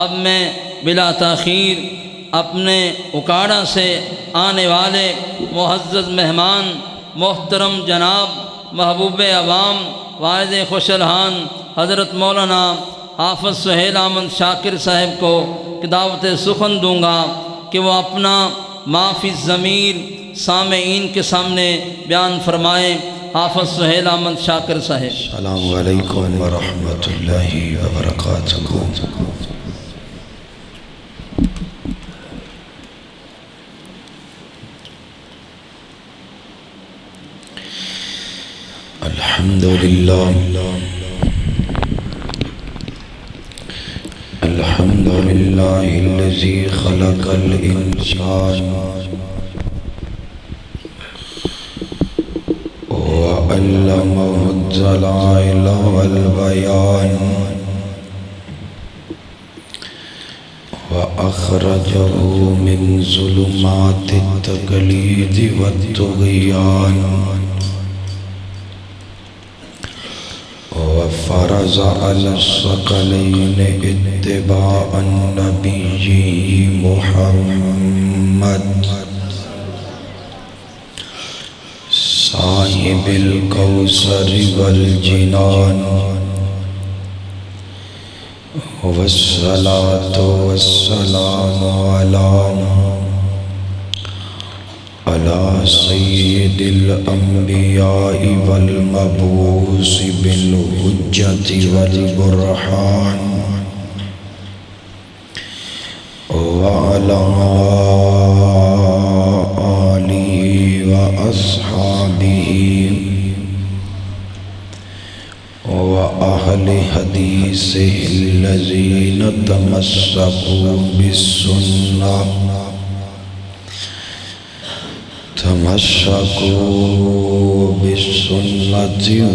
اب میں بلا تاخیر اپنے اکاڑا سے آنے والے معزز مہمان محترم جناب محبوب عوام واعظ خوش الحان حضرت مولانا حافظ سہیل احمد شاکر صاحب کو دعوت سخن دوں گا کہ وہ اپنا ما فی الضمیر سامعین کے سامنے بیان فرمائیں۔ حافظ سہیل احمد شاکر صاحب۔ السلام علیکم ورحمۃ اللہ وبرکاتہ۔ الحمد للہ الحمد للہ الذی خلق الانسان وعلمه الدلائل والبیان وأخرجه من ظلمات التقلید والطغیان وفرض على الثقلين اتباع النبي محمد صاحب الكوثر والجنان والصلاة والسلام على سيد الأنبياء والمبعوث بالحجة والبرهان وعلى آله وأصحابه وأهل حديثه الذين تمسكوا بالسنة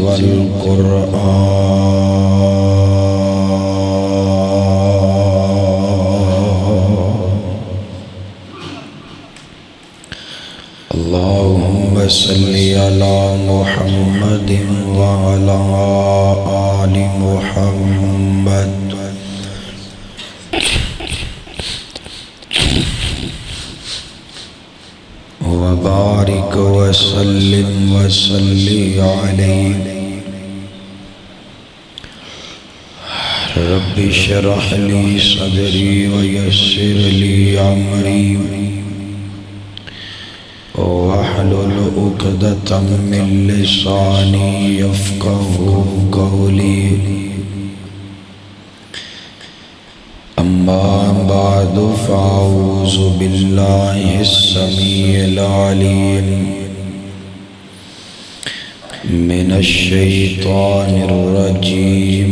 والقرآن اللهم صل على محمد وعلى آل محمد وبارك وسلم وصلي عليه رب اشرح لي صدري ويسر لي أمري واحلل عقدة من لساني يفقهوا قولي أما بعد فأعوذ بالله السميع العليم من الشيطان الرجيم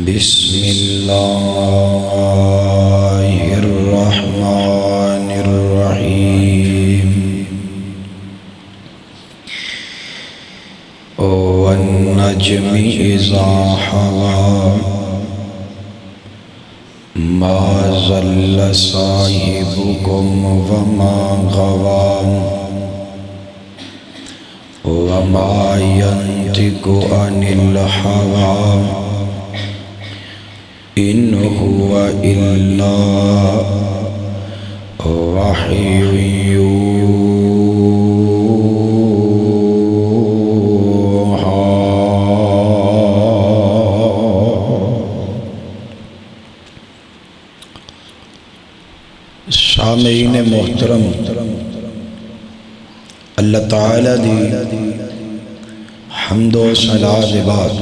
بسم الله الرحمن الرحيم والنجم إذا هوى ما ضل صاحبكم وما غوى وما ينطق عن الهوى إن هو إلا وحي يوحى۔ سامعین محترم، اللہ تعالیٰ دی حمد و ثنا دے بعد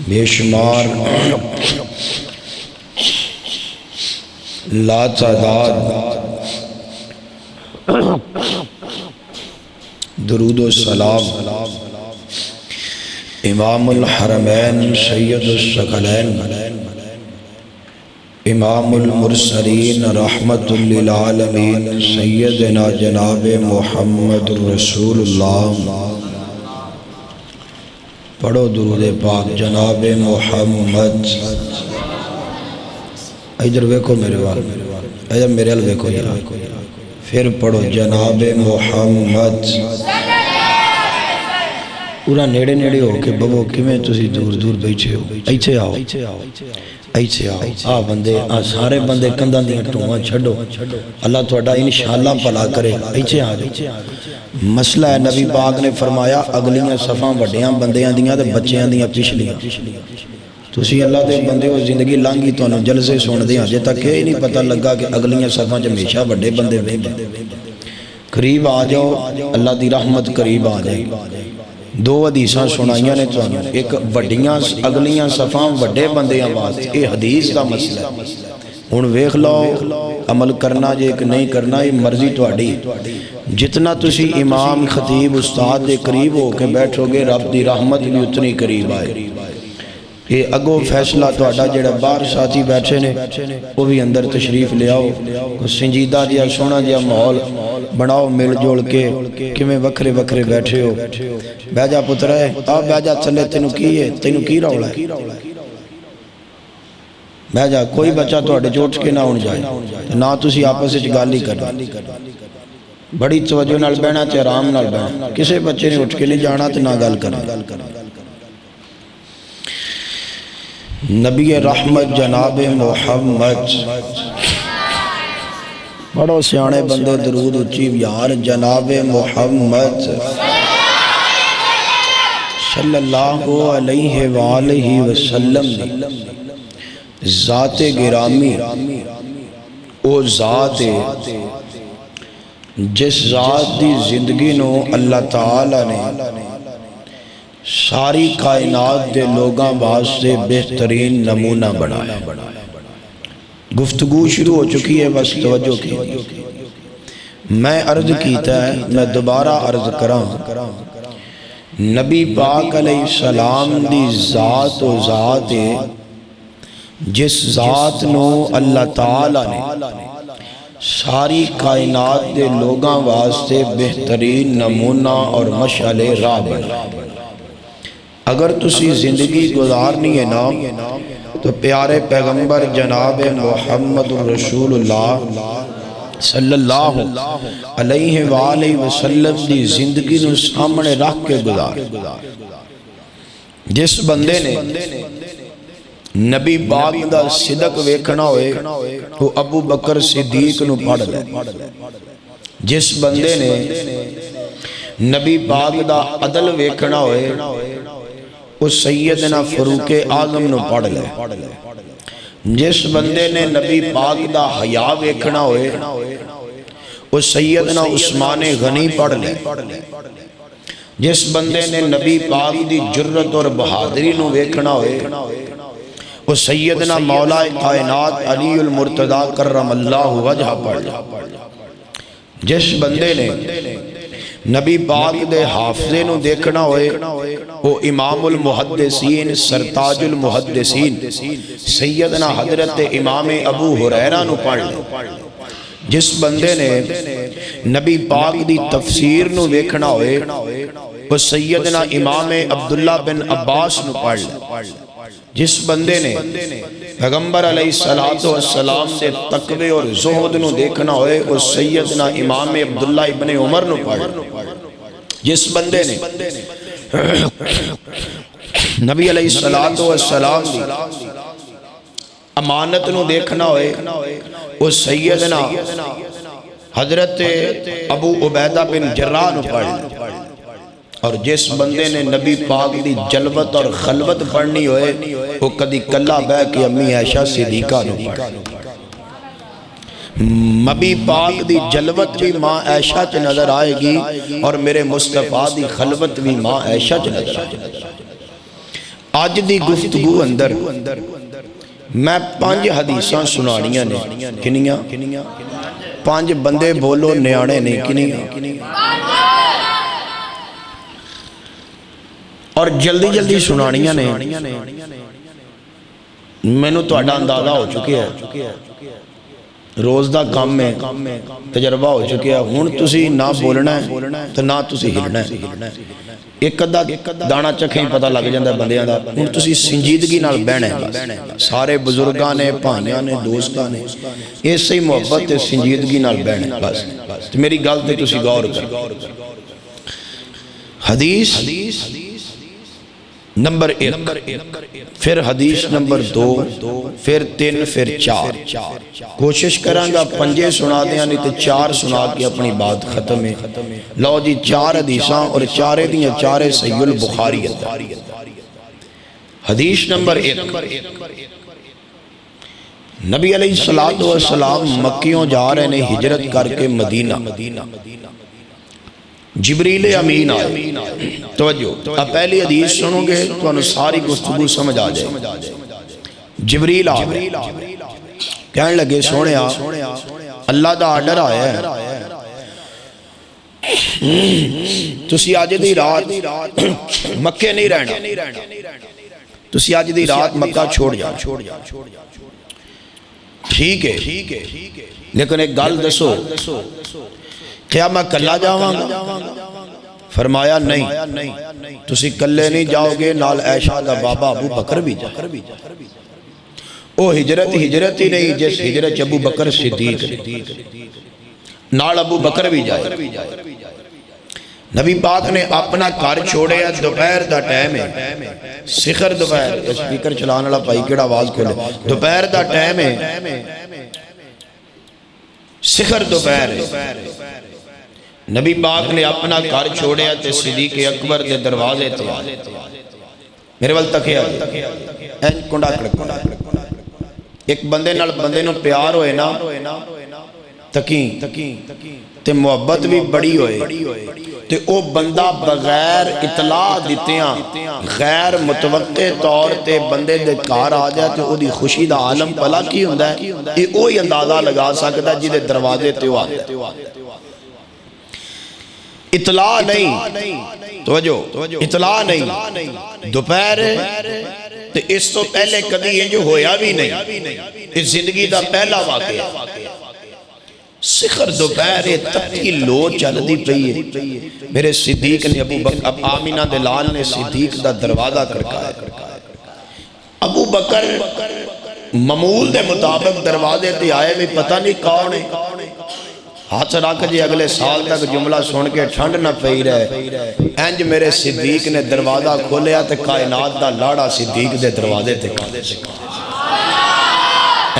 بے شمار لا تعداد درود و سلام امام الحرمین سید الثقلین امام المرسلین رحمت للعالمین سیدنا جناب محمد رسول اللہ۔ پڑھو درود پاک جناب محمد۔ ادھر ویکھو میرے وال، ادھر میرے وال ویکھو ذرا، پھر پڑھو جناب محمد۔ پورا نیڑے نیڑے ہو کے ببو کیویں تسی دور دور بیٹھے ہو ایتھے آؤ ایتھے آؤ آ بندے آ سارے بندے کندھاں دیاں ٹوواں چھڈو اللہ تہاڈا انشاءاللہ بھلا کرے گا ایتھے آ جاؤ مسئلہ ہے نبی پاک نے فرمایا اگلیاں صفاں وڈیاں بندیاں دیاں تے بچیاں دیاں پچھلیاں تسی اللہ دے بندے ہو زندگی لانگی تانوں جلسے سن دے اجے تک یہ نہیں پتہ لگا کہ اگلیاں صفاں چ ہمیشہ وڈے بندے بیٹھے قریب آ جاؤ اللہ دی رحمت قریب آ جائے دو حدیثاں سنائیاں نے تانوں ایک وڈیاں اگلیاں صفاں وڈے بندیاں واسطے یہ حدیث دا مسئلہ ہے ہن ویکھ لو عمل کرنا جے کہ نہیں کرنا یہ مرضی تہاڈی جتنا تسی امام خطیب استاد دے قریب ہو کے بیٹھو گے رب دی رحمت بھی اتنی قریب آئے یہ اگو فیصلہ تہاڈا جڑا باہر ساتھی بیٹھے نے وہ بھی اندر تشریف لے آؤ سنجیدہ جہا سونا جہا ماحول بناؤ مل جول کے کیویں وکھرے وکھرے بیٹھے ہو بہ جا پتر ہے آ بہ جا تھلے تینوں کی ہے تینوں کی رولا ہے بہ جا کوئی بچہ تہاڈے چ اٹھ کے نہ ہون جائے نہ تسی آپس وچ گل ہی کرنا بڑی توجہ نال بہنا تے آرام نال بہنا کسے بچے نے اٹھ کے نہیں جانا تے نہ گل کرنا نبی رحمت جناب محمد بڑو سیانے بندے درود اچھی یار جناب محمد صلی اللہ علیہ وآلہ وسلم ذات گرامی او ذات جس ذات دی زندگی نو اللہ تعالی نے ساری کائنات دے لوگاں واسطے بہترین نمونہ بنایا گفتگو شروع ہو چکی ہے بس توجہ کی میں عرض کیتا ہے میں دوبارہ عرض کراں نبی پاک علیہ السلام دی ذات و ذات جس ذات نو اللہ تعالی نے ساری کائنات دے لوگاں واسطے بہترین نمونہ اور مشعل راہ بنایا اگر تسی زندگی گزارنی ہے نا تو پیارے پیغمبر جناب محمد رسول اللہ صلی اللہ علیہ وآلہ وسلم دی زندگی نو سامنے رکھ کے گزار جس بندے نے نبی پاک دا صدق ویکھنا ہوئے وہ ابو بکر صدیق نو پڑھ لے جس بندے نے نبی پاک دا عدل ویکھنا ہوئے وہ سیدنا فاروق اعظم نو پڑھ لے جس بندے نے نبی پاک دا حیا ویکھنا ہوئے وہ سیدنا عثمان غنی پڑھ لے جس بندے نے نبی پاک دی جرت اور بہادری نو ویکھنا ہوئے وہ سیدنا مولا کائنات علی المرتضی کرم اللہ وجہ پڑھ لے جس بندے نے نبی پاک دے حافظے نو دیکھنا ہوئے وہ امام المحدثین سرتاج المحدثین سیدنا حضرت امام ابو ہریرہ نو پڑھ لے جس بندے نے نبی پاک دی تفسیر نو دیکھنا ہوئے وہ سیدنا امام عبداللہ بن عباس نو پڑھ لے جس بندے نے پیغمبر علیہ السلام دے تقوی اور زہد نو دیکھنا ہوئے وہ سیدنا امام عبداللہ ابن عمر نو پڑھ جس بندے نے نبی علیہ السلام دی امانت نو دیکھنا ہوئے وہ سیدنا حضرت ابو عبیدہ بن جراح نو پڑھ اور جس بندے نے نبی پاک دی جلوت اور خلوت پڑھنی ہوئے وہ کدی کلا بہ کے امی عائشہ صدیقہ نو پڑھ نبی پاک دی جلوت بھی ماں عائشہ چ نظر آئے گی اور میرے مصطفیٰ دی خلوت بھی ماں عائشہ چ نظر آئے گی آج دی گفتگو اندر میں 5 حدیثاں سنانیاں نے کنیاں 5 بندے بولو نیانے نے کنیاں اور جلدی جلدی سنانیاں نے میں نے تو اڈا اندازہ ہو چکے ہیں روز دا کام میں تجربہ ہو چکے ہیں ہون تسی نہ بولنا ہے تو نہ تسی ہلنا ہے ایک دانا چکھیں پتہ لگ جاندہ بندیاں دا ہون تسی سنجیدگی نال بہنے ہیں سارے بزرگاں نے پہانیاں نے دوستاں نے ایسے ہی محبت سنجیدگی نال بہنے بس میری گل تے تسی غور کر حدیث نمبر 1، پھر حدیث نمبر 2، پھر 3، پھر 4۔ کوشش کرانگا 5 سنا دیا، نہیں تو 4 سنا کے اپنی بات ختم ہے۔ لو جی 4 حدیثاں اور 4 دیاں 4 صحیح البخاری ہے۔ حدیث نمبر 1، نبی علیہ السلام مکیوں جا رہے ہیں ہجرت کر کے مدینہ۔ جبریل امین آئے، توجہ اب پہلی حدیث سنو گے تو انہوں ساری گفتگو سمجھ آ جائے۔ جبریل آئے کہنے لگے سونے اللہ دا آرڈر آیا ہے تسی آج دی رات مکے نہیں رہنا، تسی آج دی رات مکہ چھوڑ جا۔ ٹھیک ہے لیکن ایک گل دسو کیا میں کلا جاواں گا؟ فرمایا نہیں، تسی کلے نہیں جاؤ گے، نال عائشہ دا بابا ابو بکر بھی جائے۔ او ہجرت ہی نہیں جس ہجرت ابو بکر صدیق نال ابو بکر بھی جائے۔ نبی پاک نے اپنا گھر چھوڑے، دوپہر دا ٹائم ہے، سخر دوپہر، سپیکر چلانے والا بھائی کیڑا آواز کھولے، دوپہر دا ٹائم ہے، سخر دوپہر ہے۔ نبی پاک نے اپنا گھر چھوڑے تے صدیق اکبر دے دروازے تے میرے وال تکیا این کنڈا کڑکڑا ایک بندے نال بندے نو پیار ہوئے نا تکیں تے محبت بھی بڑی ہوئے تے او بندہ بغیر اطلاع دیتیاں غیر متوقع طور تے بندے دے کار آ جائے تے او دی خوشی دا عالم پلا کی ہوندہ ہے، یہ اوہی اندازہ لگا سکتا ہے جی دے دروازے تے ہو آتے ہیں۔ اطلاع نہیں، توجہ اطلاع نہیں، دوپہر تے اس تو پہلے کدی یہ جو ہویا بھی نہیں، اس زندگی دا پہلا واقعہ سخر دوپہر تکی لو چل دی پئی ہے۔ میرے صدیق نے اب آمینہ دلال نے صدیق دا دروازہ کھڑکایا۔ ابو بکر معمول دے مطابق دروازے تے آئے بھی پتہ نہیں کون ہے، ہاتھ رکھ جی اگلے سال تک جملہ سن کے ٹھنڈ نہ پئی رہے۔ انج میرے صدیق نے دروازہ کھولیا تے کائنات دا لاڑا صدیق دے دروازے تے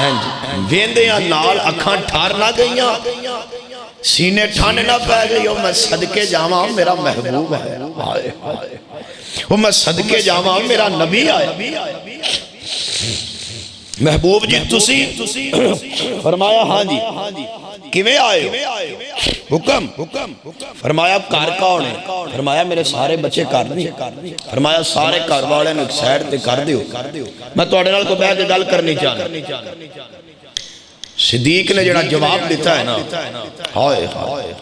انج ویندیاں نال اکھاں ٹھار نہ گئیاں، سینے ٹھنڈ نہ پہ گئی، میں صدقے جاواں میرا محبوب ہے، میں صدقے جاواں میرا نبی آئے۔ محبوب جی تسی؟ فرمایا ہاں جی۔ کیویں آئے ہو؟ حکم۔ فرمایا کار کون ہے؟ فرمایا میرے سارے بچے کار نہیں۔ فرمایا سارے کار والے نے ایک سائڈ تے کر دیو، میں توڑے نال کو بیٹھ کے گل کرنی چاہنا۔ صدیق نے جڑا جواب دیتا ہے نا، ہائے ہائے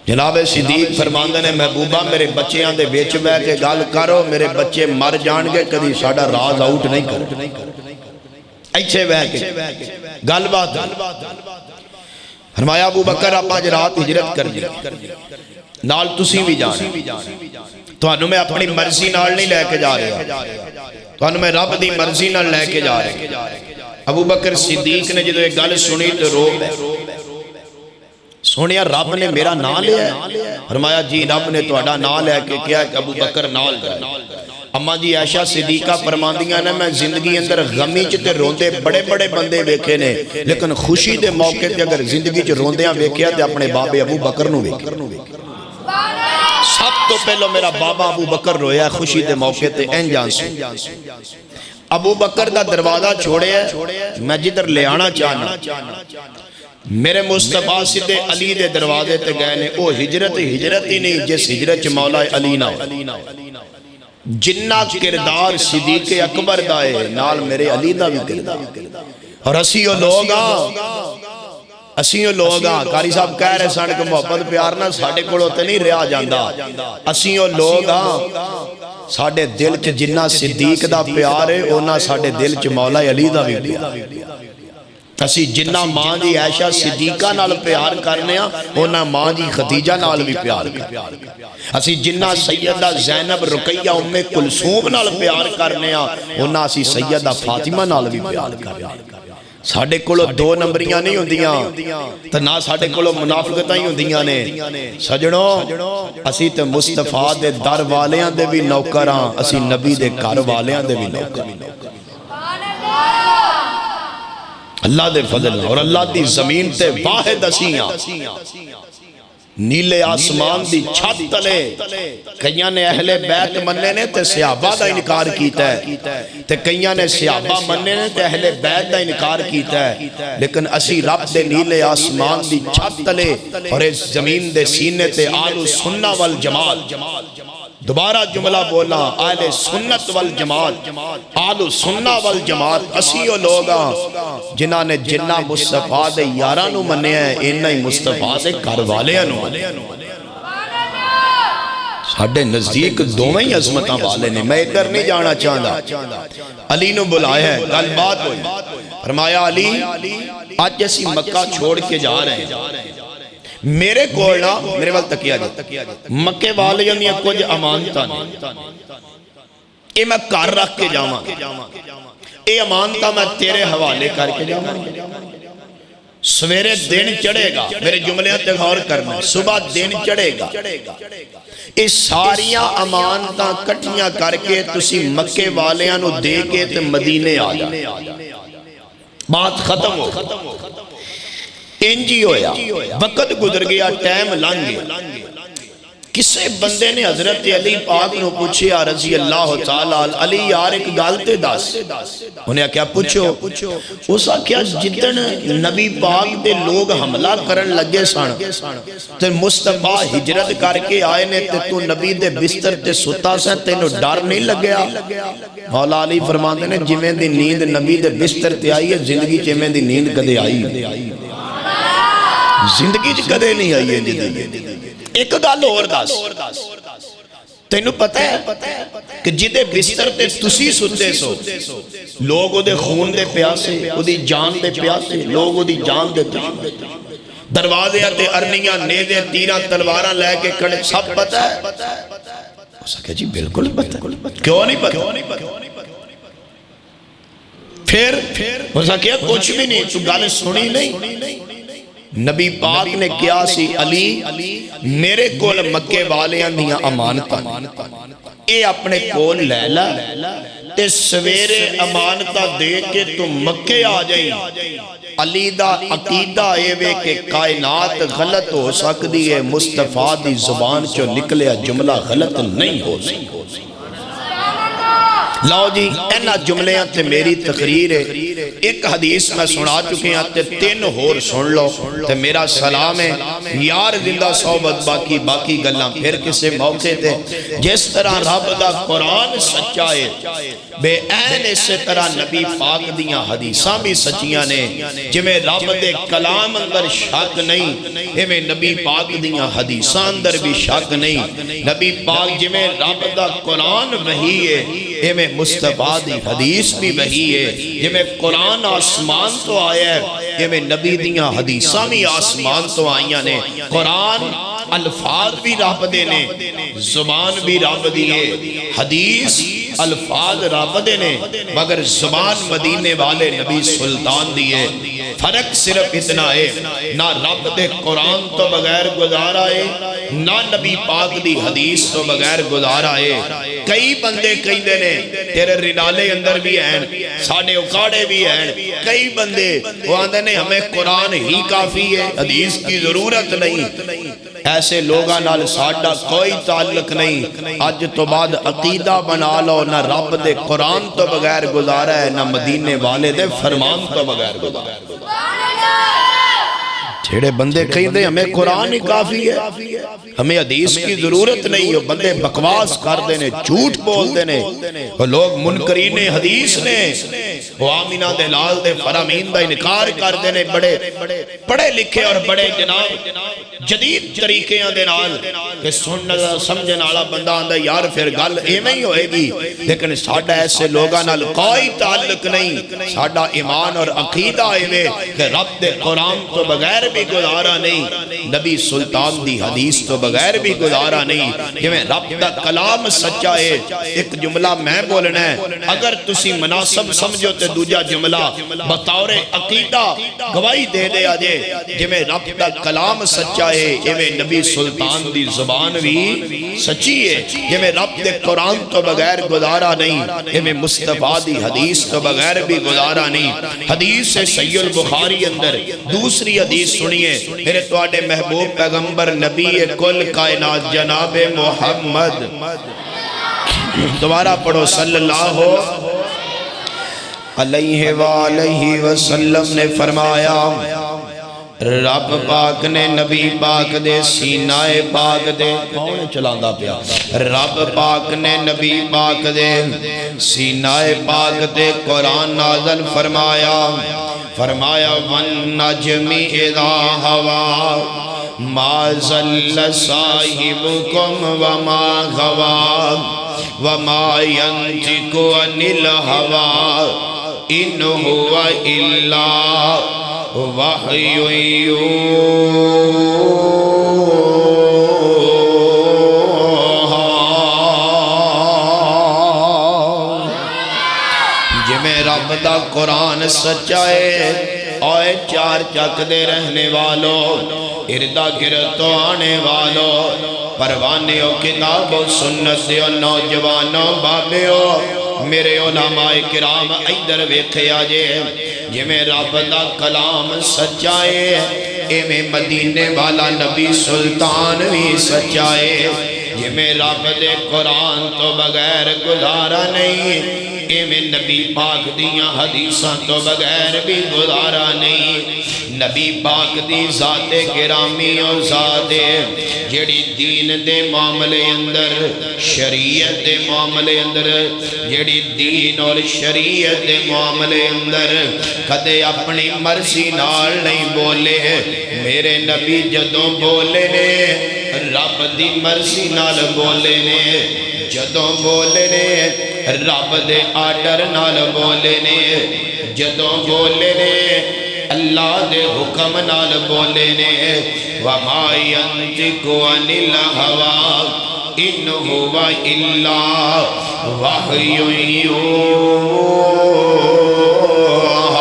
جناب صدیق فرماندے نے محبوبہ میرے بچیاں دے بیچ بیٹھ کے گل کرو، میرے بچے مر جان گے کدی ساڈا راز آؤٹ نہیں کرو۔ ایچھے بیٹھ کے گل بات فرمایا ابو بکر آپ آج رات ہجرت کر دی نال تسی بھی جانا، تو انہوں میں اپنی مرضی نال نہیں لے کے جا رہے، تو انہوں میں رب دی مرضی نال لے کے جا رہے۔ ابو بکر صدیق نے جدو ایک گل سنی تو رو سونیا رب نے میرا نام لیا ہے؟ فرمایا جی رب نے تو اڈا نام لیا کہ کیا کہ ابو بکر نال جائے۔ اماں جی عائشہ صدیقہ فرماندیاں نے میں زندگی اندر غمی چتے روندے بڑے بڑے بندے ویکھے نے، لیکن خوشی دے موقع تے اگر زندگی چ روندیاں ویکھیا تے اپنے بابے ابو بکر نو ویکھیا۔ سب تو پہلو میرا بابا ابو بکر رویا خوشی دے موقع تے این جان سو۔ ابو بکر دا دروازہ چھوڑے ہے، میں جدھر لے آنا چاہنا، میرے مصطفیٰ صدے علی دے دروازے تے گئے نے، او ہجرت ہی نہیں جس ہجرت چ مولا علی نہ جنہ کردار صدیق اکبر دائے نال میرے علی دا بھی کردار، اور اسیوں لوگاں کاری صاحب کہہ رہے سانے کو محبت پیار نہ ساڑھے کوڑ ہوتے نہیں رہا جاندہ، اسیوں لوگاں ساڑھے دل چ جنہ صدیق دا پیار ہے اونا ساڑھے دل چ مولا علی دا بھی پیار ہے۔ اسی جنہ ماں جی عائشہ صدیقہ نال پیار کرنے ہیں اونا ماں جی خدیجہ نال بھی پیار کرنے ہیں۔ اسی جنہ سیدہ زینب رقیہ ام کلثوم نال پیار کرنے ہیں اونا اسی سیدہ فاطمہ نال بھی پیار کرنے ہیں۔ ساڈے کولو دو نمبریاں نہیں ہوندیاں تے نہ ساڈے کولو منافقتاں ہی ہوندیاں نے سجنوں اسی تے مصطفیٰ دے در والیاں دے بھی نوکر ہاں اسی نبی دے گھر والیاں دے بھی نوکر اللہ دے فضل اور اللہ دی زمین تے واحد اسیاں نیلے آسمان دی چھت تلے کئیاں نے اہل بیت مننے نے تے صحابہ دا انکار کیتا ہے تے کئیاں نے صحابہ مننے نے تے اہل بیت دا انکار کیتا ہے لیکن اسی رب دے نیلے آسمان دی چھت تلے اور اس زمین دے سینے تے آل سنہ والجماعت دوبارہ جملہ بولا آل سنت والجماعت آل سنہ والجماعت اسیو لوگا جنہاں نے جنہ مصطفیٰ دے یارانو مننے ہیں انہاں ہی مصطفیٰ دے گھر والیانو مننے ساڑھے نزدیک دوویں ہی عظمتاں والے نے میں ادھر نہیں جانا چاہتا علی نو بلایا ہے کل بات ہوئی فرمایا علی آج جیسی مکہ چھوڑ کے جا رہے ہیں میرے کوڑنا میرے وال تکیا جی مکے والے یعنی کچھ امانتا نہیں اے میں کار رکھ کے جاما اے امانتا میں تیرے حوالے کر کے جاما سویرے دن چڑھے گا میرے جملے تے غور کرنا صبح دن چڑھے گا اے ساریاں امانتا کٹیاں کر کے تسی مکے والیاں نو دے کے تے مدینے آ جا بات ختم ہو انجی ہویا وقت گزر گیا ٹائم لنگ گیا کسے بندے نے حضرت علی پاک نو پوچھیا رضی اللہ تعالیٰ علی یار ایک گالتے داس انہیں کیا پوچھو اسا کیا جتن نبی پاک دے لوگ حملہ کرن لگے سن تے مصطفیٰ ہجرت کر کے آئے نے تے تو نبی دے بستر تے ستا سے تینو ڈر نہیں لگیا مولا علی فرماتے نے جمیں دی نیند نبی دے بستر تے آئی ہے زندگی جمیں دی نیند کدے آئی زندگی کدے نہیں آئی ہے ایک گل اور دس تینو پتہ ہے کہ جدے بستر تے تسی ستے سو لوگ دے خون دے پیاسے دی جان دے پیاسے لوگ دی جان دے پیاسے دروازے تے ارنیاں نیزے تیرہ تلواراں لے کے کھڑے سب پتہ ہے اسا کہا جی بالکل پتہ کیوں نہیں پتہ پھر اسا کہا کچھ بھی نہیں تو گل سنی نہیں نبی پاک نے کیا سی علی میرے کول مکے والے اندیاں امانتاں اے اپنے کول لے لا تے سویرے امانتاں دے کے تو مکے آ جائیں علی دا عقیدہ اے وے کہ کائنات غلط ہو سکتی ہے مصطفیٰ دی زبان چو نکلیا جملہ غلط نہیں ہو سکتی لاؤ جی اینا جملیاں تے میری تقریر ہے ایک حدیث میں سنا چکے ہیں تے تین ہور سن لو تے میرا سلام ہے یار زندہ صحبت باقی گلاں پھر کسے موقع تے جس طرح رب دا قرآن سچا ہے بے این اسی طرح نبی پاک دیاں حدیثاں بھی سچیاں نے جمیں رب دے کلام اندر شک نہیں ہمیں نبی پاک دیاں حدیثاں اندر بھی شک نہیں نبی پاک جمیں رب دا قرآن وحی ہے ہمیں مصطفیٰ دی حدیث بھی وحی ہے جمیں قرآن آسمان تو آیا ہے ہمیں نبی دیاں حدیثاں بھی آسمان تو آئیاں نے قرآن الفاظ بھی رب دینے زبان بھی رب دیئے حدیث الفاظ رب دینے مگر زبان مدینے والے نبی سلطان دیئے فرق صرف اتنا ہے نہ رب دے قرآن تو بغیر گزارا ہے نہ نبی پاک دی حدیث تو بغیر گزارا ہے کئی بندے کئی دینے تیرے رنالے اندر بھی ہیں ساڑھے اکاڑے بھی ہیں کئی بندے وہ آندے نے ہمیں قرآن ہی کافی ہے حدیث کی ضرورت نہیں ایسے لوگاں نال ساڑھا کوئی تعلق نہیں آج تو بعد عقیدہ بنا لو نہ رب دے قرآن تو بغیر گزارا ہے نہ مدینے والے دے فرمان تو بغیر گزارا ہے چھڑے بندے کہیں دے ہمیں قرآن ہی کافی ہے ہمیں حدیث کی ضرورت نہیں ہے بندے بکواس کر دینے جھوٹ بول دینے وہ لوگ منکرین حدیث نے وہ آمینہ دے لال دے فرامین دا انکار کر دینے بڑے پڑھے لکھے اور بڑے جناب جدید طریقے دے نال کہ سننا سمجھے نالا بندہ آندہ یار پھر گل ایمیں ہی ہوئے گی لیکن ساڑھا ایسے لوگاں نال کوئی تعلق نہیں ساڑھا ایمان اور عقیدہ ایمیں کہ رب دے قرآن تو بغیر بھی گزارا نہیں نبی سلطان دی حدیث تو بغیر بھی گزارا نہیں جویں رب دا کلام سچا ہے ایک جملہ میں بولنا ہے اگر تسی مناسب سمجھو تے دوجا جملہ بطور عقیدہ گواہی دے دے آجے جویں رب دا کلام سچا ہے جویں نبی سلطان دی زبان بھی سچی ہے جویں رب دے قرآن تو بغیر گزارا نہیں جویں مصطفیٰ دی حدیث تو بغیر بھی گزارا نہیں حدیث صحیح البخاری اندر دوسری حدیث سنیے میرے تواڈے محبوب پیغمبر نبی کل کائنات جناب محمد دوبارہ پڑھو صلی اللہ علیہ وآلہ وسلم نے فرمایا رب پاک نے نبی پاک دے سینہ پاک دے کون چلاندہ پیا رب پاک نے نبی پاک دے سینہ پاک دے قرآن نازل فرمایا وَالنَّجْمِ إِذَا هَوَى مَا ضَلَّ صَاحِبُكُمْ وَمَا غَوَى وَمَا يَنطِقُ عَنِ الْهَوَى إِنْ هُوَ إِلَّا وَحْيٌ يُوحَىٰ رب دا قرآن سچائے اوے چار چک دے رہنے والوں اردہ گرتو آنے والوں پروانیوں کتابوں سنت دیو نوجوانوں بابیوں میرے علماء کرام ایدر ویکھے آجے جمیں رب دا کلام سچائے ایمیں مدینے والا نبی سلطان بھی سچائے جمیں رب دے قرآن تو بغیر گزارا نہیں میں نبی پاک دیاں حدیثاں تو بغیر بھی گزارا نہیں نبی پاک دی ذات گرامی اور ذات جڑی دین دے معاملے اندر شریعت دے معاملے اندر جڑی دین اور شریعت دے معاملے اندر کدے اپنی مرضی نال نہیں بولے میرے نبی جدوں بولے نے رب دی مرضی نال بولے نے جدوں بولے نے رب دے آرڈر نال بولے نے جدوں بولے نے اللہ دے حکم نال بولے نے وَمَا يَنطِقُ عَنِ الْهَوَىٰ إِنْ هُوَ إِلَّا وَحْيٌ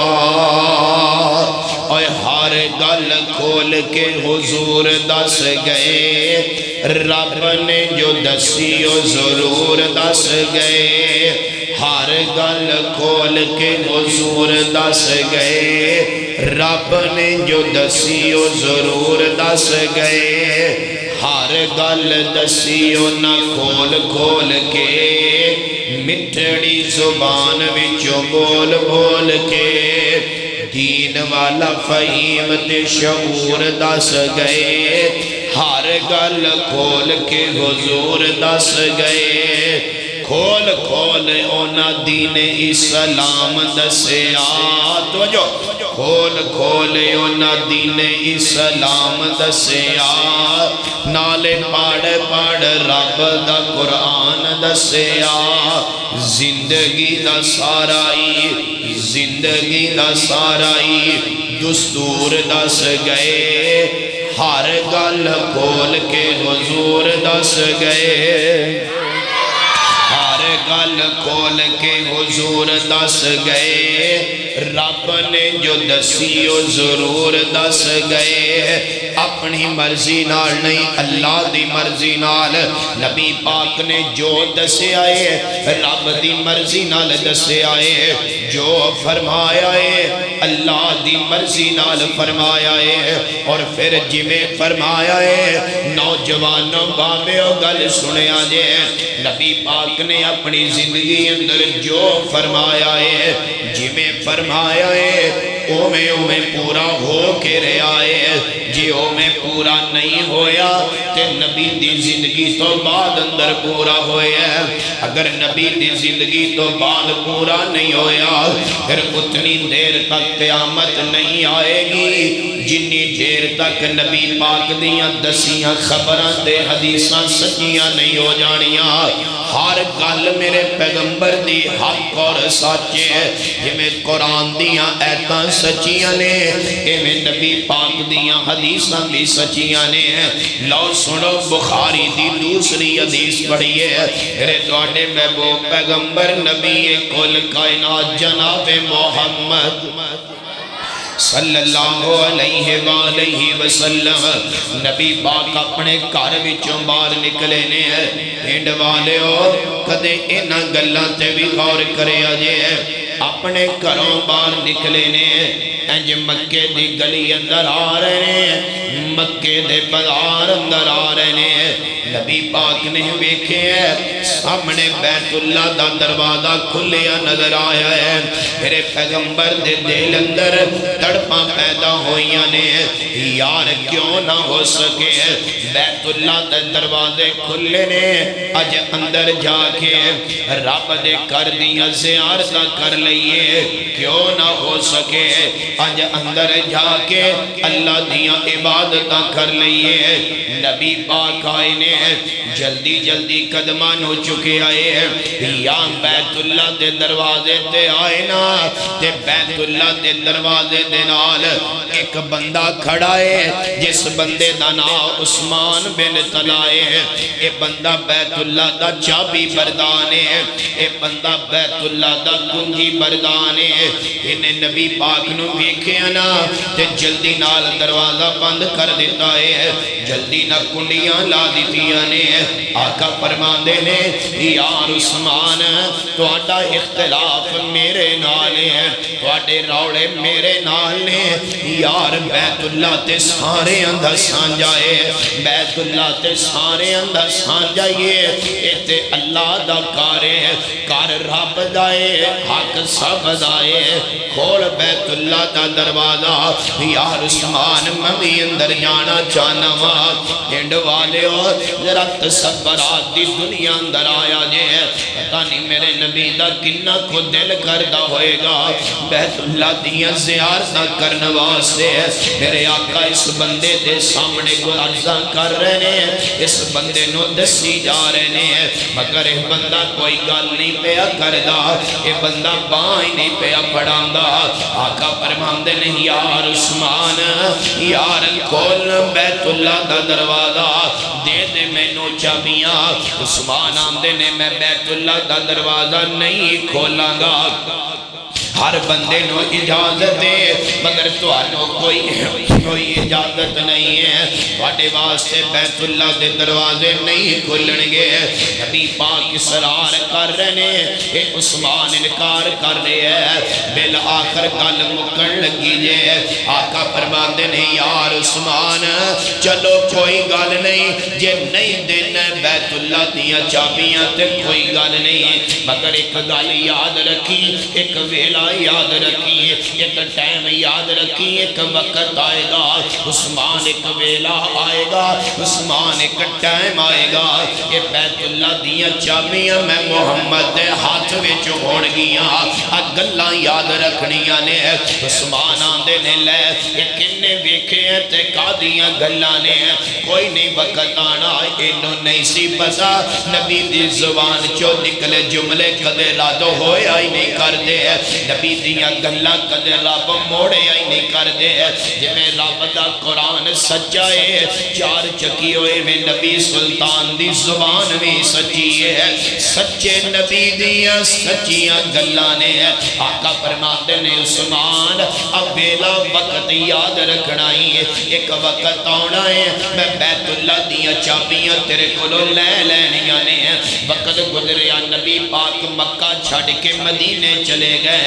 يُوحَىٰ اور ہر گل کھول کے حضور دس گئے رب نے جو دسیو ضرور دس گئے ہر گل کھول کے حضور دس گئے رب نے جو دسیو ضرور دس گئے ہر گل دسیو نہ کھول کھول کے مٹھڑی زبان وچوں بول بول کے دین والا فہیم تے شعور دس گئے ہر گل کھول کے حضور دس گئے کھول کھول اونا دین اسلام دسیا توجہ کھول کھول اونا دین اسلام دسیا نالے پاڑ پاڑ رب دا قرآن دسیا زندگی دا سارائی دستور دس گئے ہر گل کھول کے حضور دس گئے ہر گل کھول کے حضور دس گئے رب نے جو دسیو ضرور دس گئے اپنی مرضی نال نہیں اللہ دی مرضی نال نبی پاک نے جو دسے آئے رب دی مرضی نال دسے آئے جو فرمایا ہے اللہ دی مرضی نال فرمایا ہے اور پھر جمیں فرمایا ہے نوجوانوں بابیوں گل سنے آجے نبی پاک نے اپنی زندگی اندر جو فرمایا ہے جمیں فرمایا ہے او میں پورا ہو کے رہے آئے جی او میں پورا نہیں ہویا تے نبی دی زندگی تو بعد اندر پورا ہویا اگر نبی دی زندگی تو بعد پورا نہیں ہویا پھر اتنی دیر تک قیامت نہیں آئے گی جنی دیر تک نبی پاک دیاں دسیاں خبران دے حدیثاں سچیاں نہیں ہو جانیاں ہر گل میرے پیغمبر دی حق اور سچ ہے جویں قرآن دیاں ایتاں سچیاں نے ایویں نبی پاک دیاں حدیثاں بھی سچیاں نے لو سنو بخاری دی دوسری حدیث پڑھیے میرے تواڈے محبوب پیغمبر نبی کل کائنات جناب محمد صلی اللہ علیہ وآلہ وسلم نبی پاک اپنے گھر وچوں باہر نکلے نے پنڈ والیو کدے انہاں گلاں تے بھی غور کریا جے اپنے گھروں باہر نکلے نے انج مکے دی گلی اندر آ رہے ہیں مکے دے بازار اندر آ رہے ہیں نبی پاک نے ویکھے سامنے بیت اللہ دا دروازہ کھلیا نظر آیا ہے میرے پیغمبر دے دل اندر تڑپاں پیدا ہوئیاں نے یار کیوں نہ ہو سکے بیت اللہ دے دروازے کھلے نے اج اندر جا کے رب دے کر دیا زیارتاں کر لئیے کیوں نہ ہو سکے اج اندر جا کے اللہ دیا عبادتاں کر لئیے نبی پاک آئے نے جلدی جلدی قدمان ہو چکے آئے یا بیت اللہ دے دروازے تے آئے نا تے بیت اللہ دے دروازے دے نال ایک بندہ کھڑا ہے جس بندے دا نام عثمان بن طلائے اے بندہ بیت اللہ دا چابی بردان ہے اے بندہ بیت اللہ دا کنجی بردان ہے انہیں نبی پاک نو ویکھے نا تے جلدی نال دروازہ بند کر دیتا ہے جلدی نہ کنڈیاں لا دیتیاں نے آقا فرماندے نے یار عثمان تو آٹا اختلاف میرے نالے ہیں تو آٹے روڑے میرے نالے یار بیت اللہ تے سارے اندھا سان جائے بیت اللہ تے سارے اندھا سان جائے ایتے اللہ دا کارے کار رب دائے حق سب دائے کھول بیت اللہ دا دروازہ یار عثمان ممی اندر جانا چانا ہنڈ والے ہو ذرا تصورات دی دنیا اندر آیا جے پتہ نہیں میرے نبی دا کنہ کو دل کردہ ہوئے گا بیت اللہ دیا زیارتہ کرنے واسطے میرے آقا اس بندے دے سامنے گلارزہ کر رہے ہیں اس بندے نو دسی جا رہے ہیں مگر ایک بندہ کوئی گل نہیں پیا کردہ ایک بندہ بائیں نہیں پیا پڑھاندہ آقا فرماندے نہیں یار عثمان یار کھول بیت اللہ دا دروازہ دے دے میں نو چابیاں عثمان آمدے نے میں بیت اللہ دا دروازہ نہیں کھولاں گا ہر بندے نو اجازت ہے مگر توانو کوئی اجازت نہیں ہے واٹے واسطے بیت اللہ دے دروازے نہیں کھلنگے نبی پاک اصرار کر رہے ہیں اے عثمان انکار کر رہے ہیں بالآخر گل مکن لگی جے آقا فرماندے نہیں یار عثمان چلو کوئی گل نہیں جے نہیں دینا بیت اللہ دیا چابیاں تے کوئی گل نہیں مگر ایک گل یاد رکھی ایک ویلا یاد رکھیے ایک ٹائم یاد رکھیے ایک وقت آئے گا عثمان ایک ویلا آئے گا عثمان ایک ٹائم آئے گا یہ بیت اللہ دیا چابیاں میں محمد دے ہاتھ وچ ہوڑ گیاں گلاں یاد رکھنیاں نے عثمان آندے نے لے یہ کنے ویکھے ہیں تے قادیاں گلاں نے کوئی نہیں وقت آنا انہوں نہیں سی پتا نبی دی زبان چو نکلے جملے کدے لادو ہویا ہی نہیں کر دے نبی دیا گلہ کدے رب موڑے آئی نہیں کر دے جی میں رب دا قرآن سچائے چار چکی ہوئے میں نبی سلطان دی زبان بھی سچی ہے سچے نبی دیا سچیاں گلہ نے آقا فرماتے نے عثمان اب بیلا وقت یاد رکھنا ہی ایک وقت آنا ہے میں بیت اللہ دیا چابیاں تیرے کلو لے لینیاں نے وقت گزریا نبی پاک مکہ چھڑ کے مدینے چلے گئے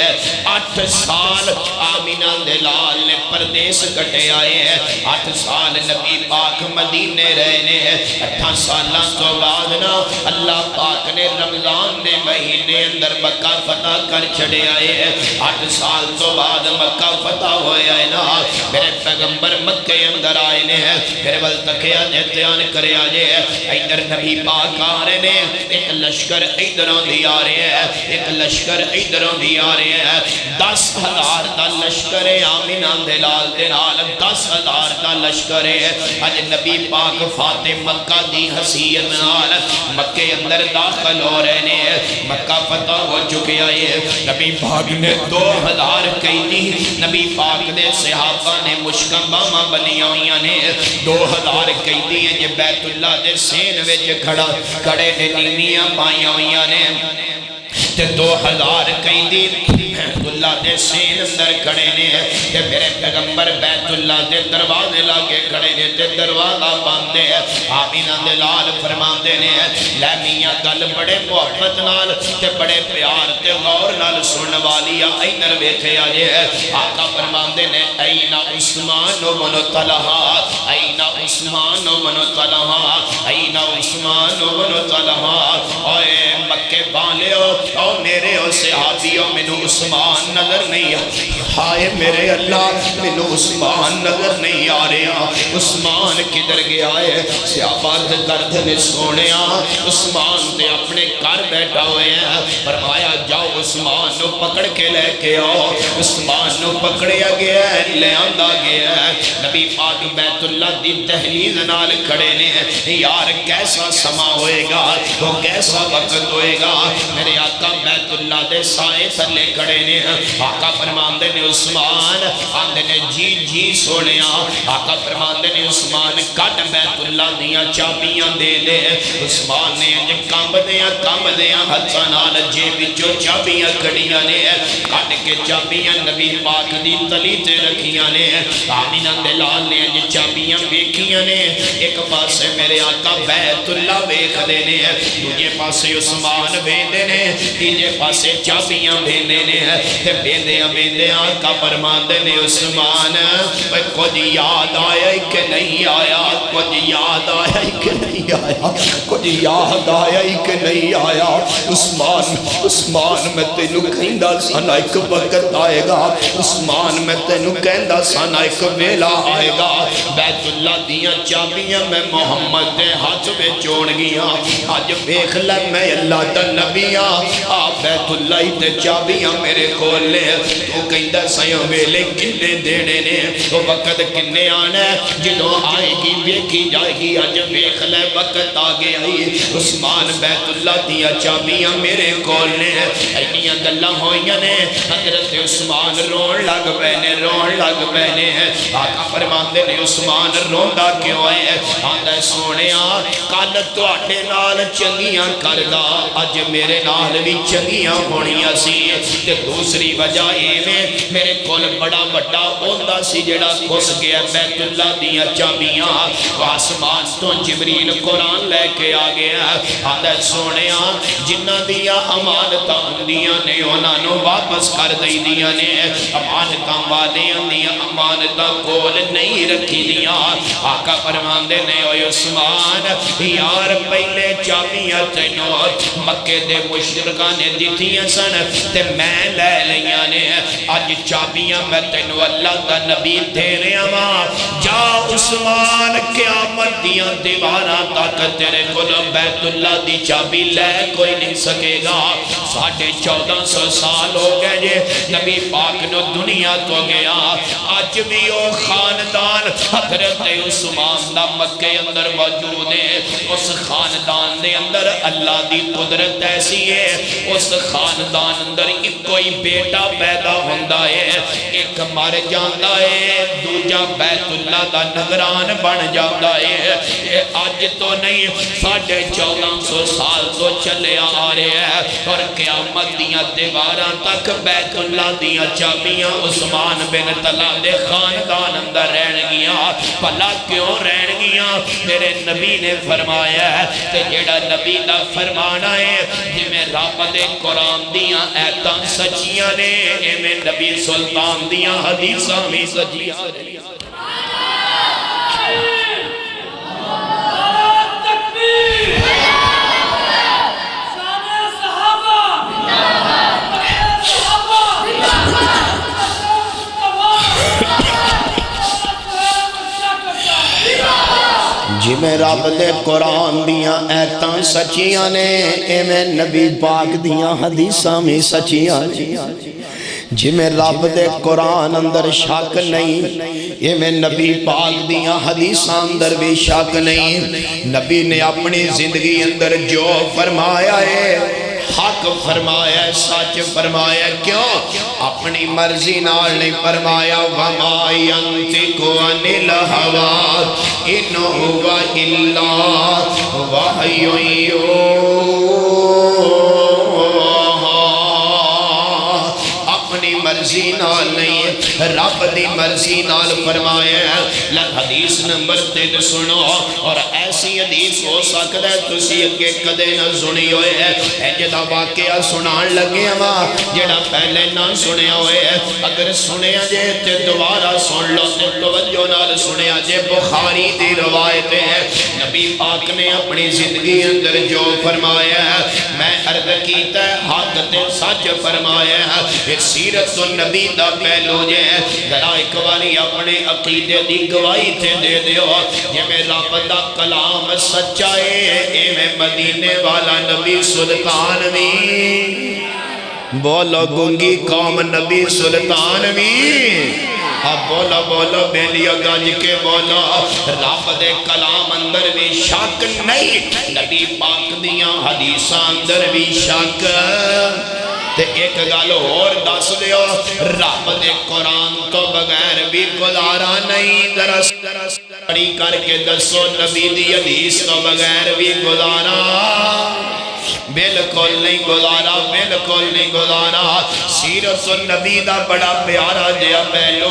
8 سال آمینہ دلال نے پردیس کٹے آئے ہیں 8 سال نبی پاک مدینے رہنے ہیں 8 سالہ تو بعد نا اللہ پاک نے رمضان نے مہینے اندر مکہ فتح کر چھڑے آئے ہیں 8 سال تو بعد مکہ فتح ہوئے آئے نا میرے پیغمبر مکے اندر آئے نے پھر بل تکیا دھیان کرے آجے ادھر نبی پاک آ رہے نے ایک لشکر ادھروں دی آ رہے ہیں ایک لشکر ادھروں دی آ رہے ہیں 10,000 دا لشکر آمینہ دلال دلال 10,000 دا لشکر ہے اج نبی پاک فاتح مکہ دی حسیت نال مکے اندر داخل ہو رہے نے مکہ فتح ہو چکے آئے نبی پاک نے 2,000 قیدی نبی پاک دے صحابہ نے مشکم باما بنیا ہوئیاں نے 2,000 قیدی ہیں یہ بیت اللہ دے سین وچ کھڑے نے نیمیاں پائیاں ہوئیاں نے تے 2,000 قیدی بیت اللہ دے سین اندر کھڑے نے تے میرے پیغمبر بیت اللہ دے دروازے لاگے کھڑے نے تے دروازہ باندھے آمینہ دلال فرماندے نے لے میاں گل بڑے محبت نال تے بڑے پیار تے غور نال سن والی ادھر ویکھے آجے آقا فرماندے نے اینا عثمان بن طلحہ اینا عثمان بن طلحہ اینا عثمان بن طلحہ اوے مکے والے او میرے او صحابیوں مینوں عثمان نظر نہیں ہائے میرے اللہ مینوں عثمان نظر نہیں آ رہا عثمان کدھر گیا ہے صحابہ درد نے سونیا عثمان تے اپنے گھر بیٹھا ہوئے ہیں فرمایا جاؤ عثمان نو پکڑ کے لے کے آؤ عثمان نو پکڑیا گیا ہے لے آندہ گیا ہے نبی پاک بیت اللہ دی دہلیز نال کھڑے نے یار کیسا سما ہوئے گا وہ کیسا وقت ہوئے گا میرے آقا بیت اللہ دے سائے تھلے کھڑے نے آقا فرماندے نے عثمان آندے نے جی جی سونیا آقا فرماندے نے عثمان کٹ بیت اللہ دیاں چابیاں دے دے عثمان نے جے کام دیاں حسنال جے بچو چابیاں کڑیاں نے کٹ کے چابیاں نبی پاک دی تلی تے رکھیاں نے آمینہ دلال نے جے چابیاں بیکھیاں نے ایک پاسے میرے آقا بیت اللہ بیکھ دینے دوجے پاسے عثمان بیندے نے تیجے پاسے چابیاں بیندے نے تے بیندے آقا فرماندے نے عثمان کچھ یاد آیا کہ نہیں آیا کچھ یاد آیا کہ نہیں آیا کچھ یاد آیا کہ نہیں آیا عثمان میں تینوں کہندہ سانا ایک وقت آئے گا عثمان میں تینوں کہندہ سانا ایک ویلا آئے گا بیت اللہ دیاں چابیاں میں محمد دے ہاتھ میں چوڑ گیا آج بیخ لے میں اللہ دا نبیاں آپ بیت اللہ تے چابیاں میرے کھول لے تو کہندہ سایوں ویلے کنے دینے نے تو وقت کنے آنے جدوں آئے گی بیکی جائے گی آج بیخ لے وقت آگے آئی عثمان بیت اللہ دیا چابیاں میرے کھول لے اینیاں گلہ ہوئیاں نے حضرت عثمان رون لگ بہنے آقا فرماندے نے عثمان روندہ کیوں آئے آندہ سونیاں کل تو آٹھے نال چنگیاں کردہ آج میرے نال بھی چنگیاں ہونیاں سی تے دوسری وجہ میں میرے کول بڑا بڑا اوندہ سی جڑا کھس گیا بیت اللہ دیا چابیاں آسمان تو جبریل قرآن لے کے آگیا آندہ سونیاں جنہ دیا امانتاں ہوندیاں نے انہوں واپس کر دی دیا نے امانتاں والیاں دیا امانتاں کول نہیں رکھی دیا آقا فرماندے نے اوہ عثمان یار پہلے چابیاں تینوں مکے دے مشرکاں نے دیتیاں سن تے میں لے لیاں نے آج چابیاں میں تینوں اللہ دا نبی دے رہا ماں جا عثمان قیامت دیاں دیوارہ تک تیرے کل بیت اللہ دی چابی لے کوئی نہیں سکے گا 1450 سال ہو گئے جے نبی پاک نو دنیا تو گیا آج بھی او خاندان حضرت عثمان دا مکے اندر موجود ہے اس خاندان دے اندر اللہ دی قدرت ایسی ہے اس خاندان اندر ایک کوئی بیٹا پیدا ہوندہ ہے ایک مر جاندہ ہے دوجہ بیت اللہ دا نگران بن جاندہ ہے آج تو نہیں 1450 سال تو چلے آ رہے ہیں اور قیامت دیاں دیواراں تک بیت اللہ دیاں چابیاں عثمان بن طلحہ دے خاندان اندر رہن گیا بھلا کیوں رہن گیا میرے نبی نے فرمایا ہے کہ جیڑا نبی دا فرمانا ہے جی میں رب دے قرآن دیاں ایتاں سچیاں نے میں نبی سلطان دیاں حدیثاں بھی سچیاں نے جویں رب دے قرآن دیاں ایتاں سچیاں نے ایویں نبی پاک دیاں حدیثاں میں سچیاں نے جویں رب دے قرآن اندر شک نہیں ایویں نبی پاک دیاں حدیثاں اندر بھی شک نہیں نبی نے اپنی زندگی اندر جو فرمایا ہے حق فرمایا ہے سچ فرمایا ہے کیوں اپنی مرضی نال نہیں فرمایا وما ينطق عن الهوى ان هو الا وحی اپنی مرضی نال نہیں رب دی مرضی نال فرمایا ہے حدیث نمبر 3 سنو اور ایسی حدیث ہو سکتا ہے تسی اگے کدے نہ سنی ہوئے ہے اے جدا واقعہ سنان لگے ہاں جڑا پہلے نہ سنیا ہوئے ہے اگر سنیا جے تے دوبارہ سن لو تے توجہ نال سنیا جے بخاری دی روایت ہے نبی پاک نے اپنی زندگی اندر جو فرمایا ہے میں عرض کیتا ہے حق تے سچ فرمایا ہے یہ سیرت النبی دا پہلو جے ذرا ایک باری اپنے عقیدے دی گواہی تے دے دیو یہ میرا رب دا کلام سچا ہے اے میں مدینے والا نبی سلطان بھی بولو گنگی قوم نبی سلطان بھی اب بولو بولو بیلیو گاج کے بولو رب دے کلام اندر بھی شک نہیں نبی پاک دیاں حدیثاں اندر بھی شک تے ایک گل اور دس دیو رب دے قرآن تو بغیر بھی گزارا نہیں درس پڑھی کر کے دسو نبی دی حدیث تو بغیر بھی گزارا بالکل نہیں گزارا بالکل نہیں گزارا سیرت النبی دا بڑا پیارا جیا پہلو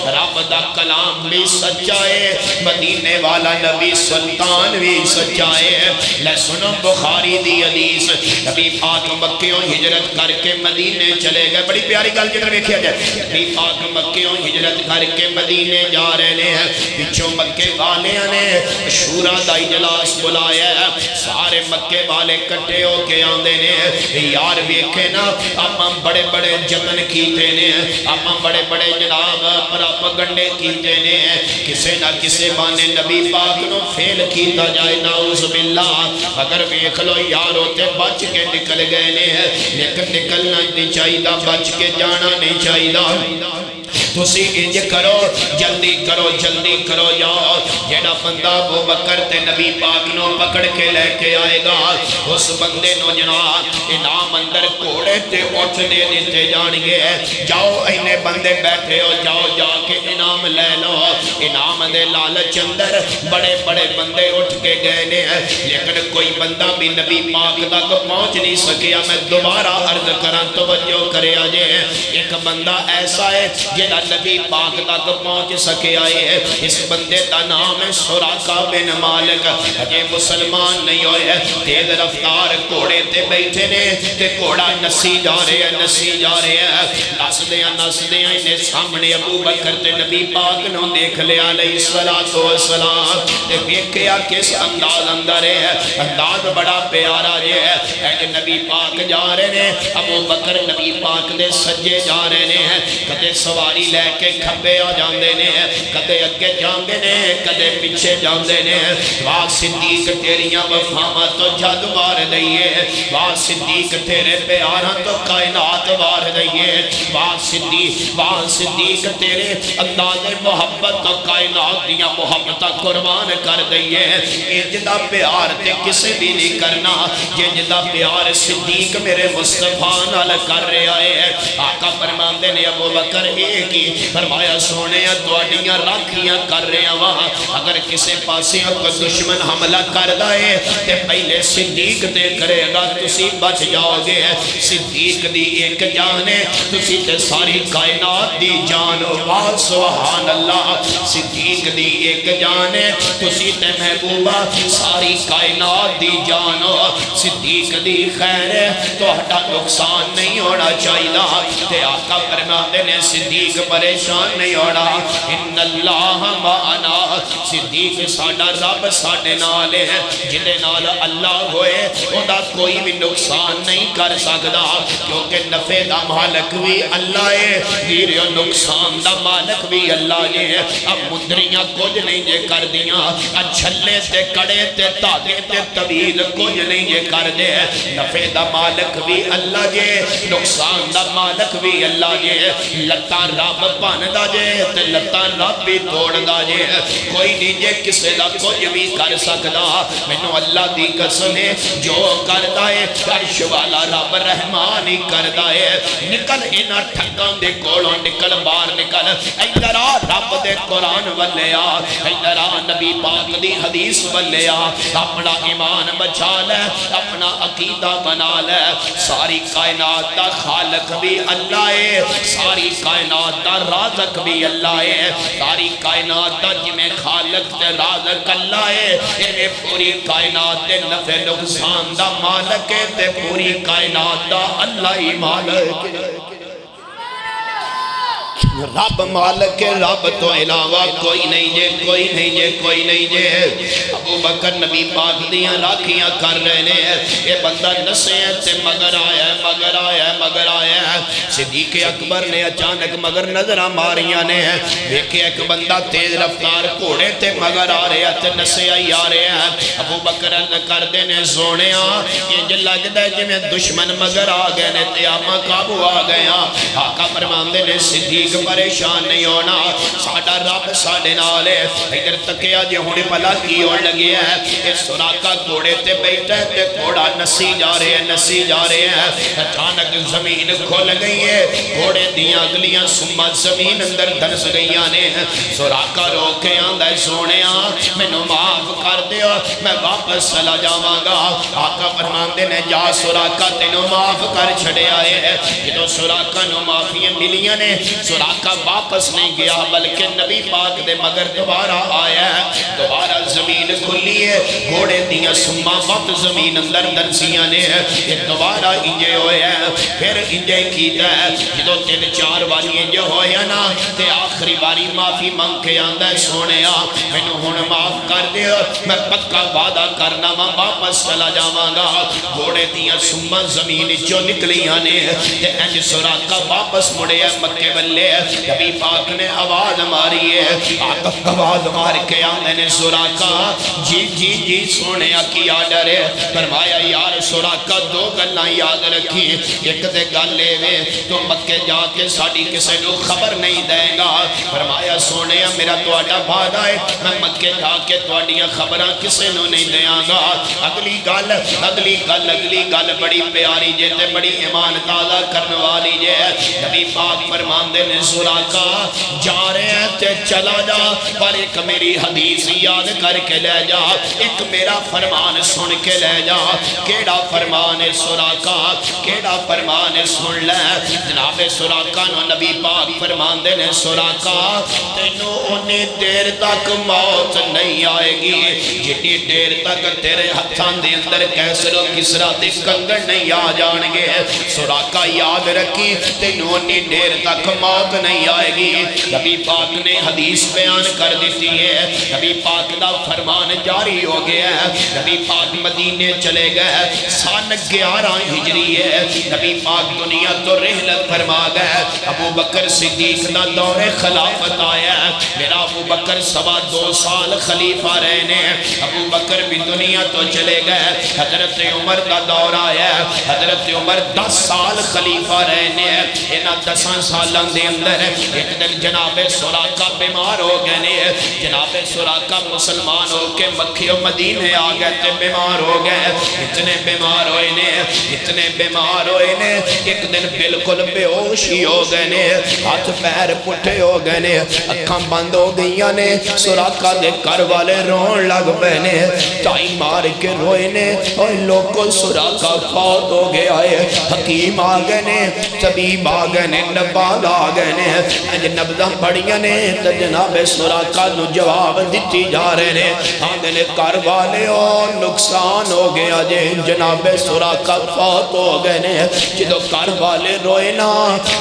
رب دا کلام بھی سچا ہے مدینے والا نبی سلطان بھی سچا ہے لے سنو بخاری دی حدیث نبی پاک مکیوں ہجرت کر کے مدینے چلے گئے بڑی پیاری گل جدھر دیکھیا جائے نبی پاک مکیوں ہجرت کر کے مدینے جا رہے ہیں پچھوں مکے والے نے شورا دا اجلاس بلایا ہے سارے مکے والے کٹے ہو کے آندے نے یار ویکھے نا اپاں بڑے بڑے جتن کیتے نے اپاں بڑے بڑے جناب پراپگنڈے کیتے نے کسے نہ کسے بانے نبی پاک نو فیل کیتا جائے نعوذ باللہ اگر ویکھ لو یار ہوتے بچ کے نکل گئے نے لیکن نکلنا نہیں چاہیدہ بچ کے جانا نہیں چاہیدہ تسی انج کرو جلدی کرو یا جیڑا بندہ ابو بکر تے نبی پاک نو پکڑ کے لے کے آئے گا اس بندے نو جناب انعام اندر کوڑے تے اٹھ دے دیتے جانگے جاؤ اینے بندے بیٹھے ہو جاؤ جا کے انعام لے لو انعام دے لالچ اندر بڑے بڑے بندے اٹھ کے گئے نے لیکن کوئی بندہ بھی نبی پاک تک پہنچ نہیں سکیا میں دوبارہ عرض کران توجہ کرے آجے ایک بندہ ایسا ہے جیڑا نبی پاک تک پہنچ سکے آئے ہے اس بندے دا نام ہے سراقہ بن مالک یہ مسلمان نہیں ہوئے تیز رفتار کوڑے تے بیٹھے نے تے کوڑا نسی جا رہے ہیں نس دیاں انہیں سامنے ابو بکر تے نبی پاک نو دیکھ لیا علیہ السلام تے بیکھیا کس انداز اندر ہے انداز بڑا پیارا ہے اے نبی پاک جا رہے ہیں ابو بکر نبی پاک دے سجے جا رہے ہیں کدے سواری لے کے کھبے آ جاندے نے کدے اگے جاندے نے کدے پیچھے جاندے نے واہ صدیق تیریاں وفاواں تو جد مار دئیے واہ صدیق تیرے پیاراں تو کائنات وار دئیے واہ صدیق تیرے انداز محبت تو کائنات دیاں محبتہ قربان کر دئیے یہ جدا پیار تے کسے بھی نہیں کرنا یہ جدا پیار صدیق میرے مصطفیٰ نال کر رہے آئے آقا فرماندے نے ابو بکر ایک ہی فرمایا سونے دوڑیاں راکھیاں کر رہے ہیں وہاں اگر کسے پاسے کو دشمن حملہ کر دائے تے پہلے صدیق تے کرے گا تسی بچ جاؤ گے صدیق دی ایک جان ہے تسی تے ساری کائنات دی جان واہ سبحان اللہ صدیق دی ایک جان ہے تسی تے محبوبہ ساری کائنات دی جان صدیق دی خیر ہے تو ہٹا نقصان نہیں ہونا چاہیے تے آقا فرماتے نے صدیق پریشان نہیں ہونا ان اللہ معنا صدیق ساڈا رب ساڈے نال ہے جدے نال اللہ ہوئے اوندا کوئی بھی نقصان نہیں کر سکدا کیونکہ نفع دا مالک بھی اللہ ہے ویرو نقصان دا مالک بھی اللہ جی ہے اب مندریاں کچھ نہیں جے کر دیاں اچھلے تے کڑے تے تاگے تے طویل کچھ نہیں جے کر دے نفع دا مالک بھی اللہ جے نقصان دا مالک بھی اللہ جے لتاں رب بھندا جے تے لتاں رب بھی توڑدا جے کوئی نہیں جے کسے دا کچھ بھی کر سکدا مینوں اللہ دی قسم ہے جو کردا ہے عرش والا رب رحمان ہی کردا ہے نکل انہاں ٹھگاں دے کولوں نکل باہر نکل ادھر آ رب دے قرآن والے آ ادھر آ نبی پاک دی حدیث والے آ اپنا ایمان بچا لے اپنا عقیدہ بنا لے ساری کائنات دا خالق بھی اللہ ہے ساری کائنات دا رازق بھی اللہ ہے ساری کائنات دا جمیں خالق تے رازق اللہ ہے انہیں پوری کائنات دے نفع نقصان دا مالک ہے تے پوری کائنات دا اللہ ہی مالک ہے رب مالک رب تو علاوہ کوئی نہیں جے کوئی نہیں جے کوئی نہیں جے ابو بکر نبی پاک دیاں راکھیاں کر رہے ہیں یہ بندہ نسے ہیں تے مگر آیا ہے مگر آیا ہے مگر آیا ہے صدیق اکبر نے اچانک مگر نظرہ ماریاں نے دیکھے ایک بندہ تیز رفتار گھوڑے تے مگر آ رہے ہیں تے نسے آئی آ رہے ہیں ابو بکر کر دینے سونے یہ جو لگتا ہے جی میں دشمن مگر آ گئے نے تے آمہ قابو آ گئے آقا فرمان دینے صدیق پریشان نہیں ہونا ساڑھا رب ساڑھے نالے ادھر تکیا جے ہونے پلا کی اور لگی ہے اس سراکہ گھوڑے تے بیٹھے تے گھوڑا نسی جا رہے ہیں نسی جا رہے ہیں اچانک زمین کھول گئی ہے گھوڑے دیاں اگلیاں سمہ زمین اندر دنس گئیاں نے سراکہ روکے آندھا سونے میں نو معاف کر دیا میں واپس چلا جاواں گا آقا فرمان دینے جا سراکہ تینو معاف کر چھڑے آئے ہیں جدو سراکہ نو معافیاں ملیاں نے سراکہ واپس نہیں گیا بلکہ نبی پاک دے مگر دوبارہ آیا ہے دوبارہ زمین کھلی ہے گھوڑے دیاں سمہ وقت زمین اندر درسیاں نے یہ دوبارہ انجے ہوئے ہیں پھر انجے کیتا ہے جدو تین چار باری انجے ہوئے ہیں نا تے آخری باری معافی مانگ کے آندہ ہے سونے میں نے ہون معاف کر دیا میں پکا وعدہ کرنا میں واپس چلا جاواں گا گھوڑے دیاں سمہ زمین جو نکلیاں نے تے انج سراکہ واپس مڑے ہے مکے بلے نبی پاک نے آواز ماری ہے آقا آواز مار کے آنے نے سراکہ جی جی جی سونے کیا ڈرے فرمایا یار سراکہ دو گلنا یاد رکھی ایک دے گل لے وے تو مکے جا کے ساڑی کسے نو خبر نہیں دیں گا فرمایا سونے میرا توڑا بھادا ہے میں مکے جا کے توڑیاں خبرہ کسے نو نہیں دیاں گا اگلی گل بڑی پیاری جے تے بڑی ایمان تازہ کرنے والی جے نبی پاک فرمان دے نے سراکہ جا رہے ہیں تے چلا جا پر ایک میری حدیث یاد کر کے لے جا ایک میرا فرمان سن کے لے جا کیڑا فرمان سراکہ کیڑا فرمان سن لے جناب سراکہ نو نبی پاک فرمان دے نے سراکہ تینوں انہیں دیر تک موت نہیں آئے گی جتنی دیر تک تیرے ہتھان دے اندر کیسر و کسرا دے کنگڑ نہیں آ جانگے سراکہ یاد رکھی تینوں انہیں دیر تک موت نہیں آئے گی نبی پاک نے حدیث بیان کر دیتی ہے نبی پاک دا فرمان جاری ہو گیا ہے نبی پاک مدینے چلے گئے سن 11 ہجری ہے نبی پاک دنیا تو رحلت فرما گئے ابو بکر صدیق دا دور خلافت آیا ہے میرا ابو بکر 2.25 سال خلیفہ رہنے ابو بکر بھی دنیا تو چلے گئے حضرت عمر دا دور آیا ہے حضرت عمر 10 سال خلیفہ رہنے انہا 10 سالان دے اندر ایک دن جناب سراکہ بیمار ہو گئے جناب سراکہ مسلمان ہو کے مکہ و مدینے آ گئے تے بیمار ہو گئے اتنے بیمار ہوئے نے ایک دن بالکل بے ہوشی ہو گئے نے ہاتھ پیر پٹھے ہو گئے نے نے اکھاں بند ہو گئیاں نے سراقہ دے گھر والے رون لگ پے نے ٹائی مار کے روئے نے اور لوگوں سراقہ فوت ہو گیا ہے حکیم آ گئے نے طبیب آ گئے نے نباد آ گئے نے اج نبدہ پڑیاں نے تو جناب سراقہ نو جواب دیتی جا رہے نے آندے نے گھر والے اور نقصان ہو گیا جے جناب سراقہ فوت ہو گئے نے جدو گھر والے روئے نا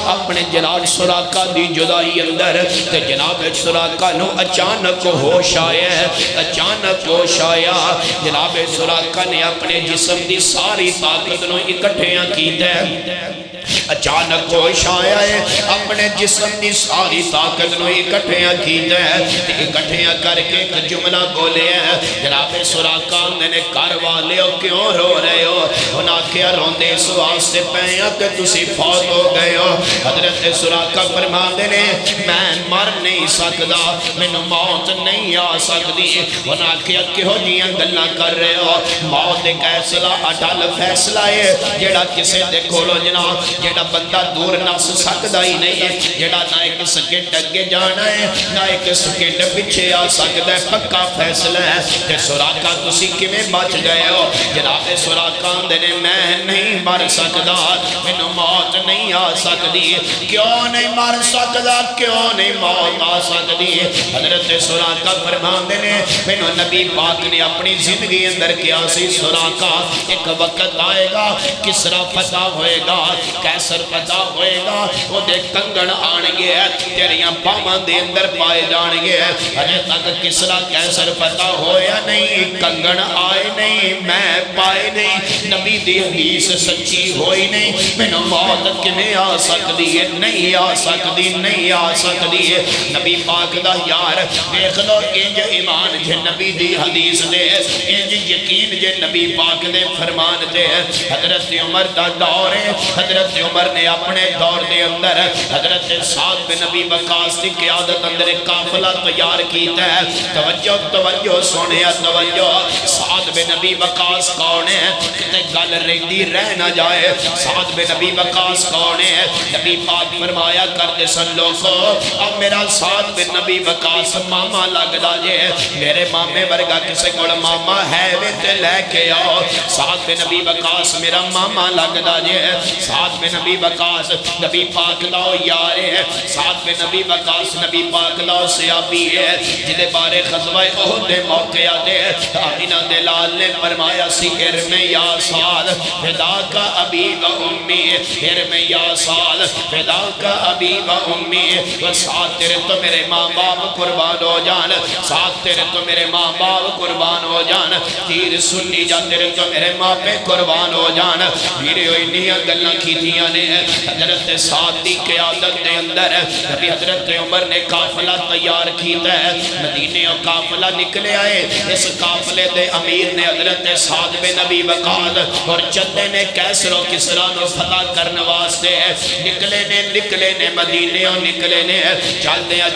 اپنے جناب سراقہ دی جدائی اندر تے جناب سراقہ نو اچانک ہوش آیا اچانک ہوش آیا جناب سراقہ نے اپنے جسم دی ساری طاقت نو اکٹھیاں کیتا ہے اچانک ہوش آیا ہے اپنے جسم دی ساری طاقت نو اکٹھیاں کیتا ہے اکٹھیاں کر کے ایک جملہ بولے ہیں جناب سراقہ نے گھر والے ہو کیوں رو رہے ہو انہاں کیا روندے اس واسطے پہیاں کہ تسی فوت ہو گئے ہو حضرت سراقہ فرماندے نے میں مر نہیں سکدا مینوں موت نہیں آ سکدی انہاں کیا کہو جیاں گلاں کر رہے ہو موت ایک ایسا اٹل فیصلہ ہے جیڑا کسے دے کولو جناب جیڑا بندہ دور نس سکدا ہی نہیں ہے جیڑا نہ ایک سکینڈ اگے جانا ہے نہ ایک سکینڈ پیچھے آ سکدا ہے پکا فیصلہ ہے تے سراقہ تسی کیویں بچ گئے ہو جناب سراقہ دے نے میں نہیں مر سکدا مینوں موت نہیں آ سکدی کیوں نہیں مر سکدا کیوں نہیں موت آ سکدی حضرت سراقہ فرماندے نے مینوں نبی پاک نے اپنی زندگی اندر کیا سی سراقہ ایک وقت آئے گا کسرا فتح ہوئے گا کیسر فتح ہوئے گا وہ دے کنگن آنگے تیریاں باما دے اندر پائے جانگے ہجے تک کسرا کیسر فتح ہویا نہیں کنگن آئے نہیں میں پائے نہیں نبی دی حدیث سچی ہوئی نہیں مینوں موت کیویں آ سکدی ہے نہیں آ سکدی نہیں آ سکدی ہے نبی پاک دا یار دیکھ لو انج ایمان جے نبی دی حدیث دے انج یقین جے نبی پاک دے فرمان دے حضرت عمر دا دور ہے حضرت عمر نے اپنے دور دے اندر حضرت سعد بن نبی وقاص کی قیادت اندر ایک قافلہ تیار کیتا ہے توجہ توجہ سونے توجہ سعد بن نبی وقاص کون ہے کتے گل رہندی رہ نہ جائے سعد بن نبی وقاص کون ہے نبی پاک فرمایا کرتے سن لوگو اب میرا سعد بن نبی وقاص ماما لگدا جے میرے مامے ورگا کسے کول ماما ہے وے تے لے کے آؤ سعد بن نبی وقاص میرا ماما لگدا جے سعد بن نبی وقاص نبی پاک لاؤ یار ہے سعد بن نبی وقاص نبی پاک لاؤ صحابی ہے جدے بارے غزوہ احد دے موقع آتے آمینہ دلال نے فرمایا سی ارم یا سعد فدا کا ابی و امی ارم یا سعد فدا کا ابی و امی و سعد تیرے تو میرے ماں باپ قربان ہو جان سعد تیرے تو میرے ماں باپ قربان ہو جان تیر سنی جا تیرے تو میرے ماں پہ قربان ہو جان میرے ہوئی نیا گلنا کی دیا نے حضرت سعد دی قیادت دے اندر نبی حضرت عمر نے قافلہ تیار کیتا ہے مدینے اور قافلہ نکلے آئے اس قافلے دے امیر نے حضرت سعد بن نبی وقاص اور چندے نے کیسر و کسرا نو فتح کرنے واسطے نکلے نے مدینے اور نکلے نے چل دیاں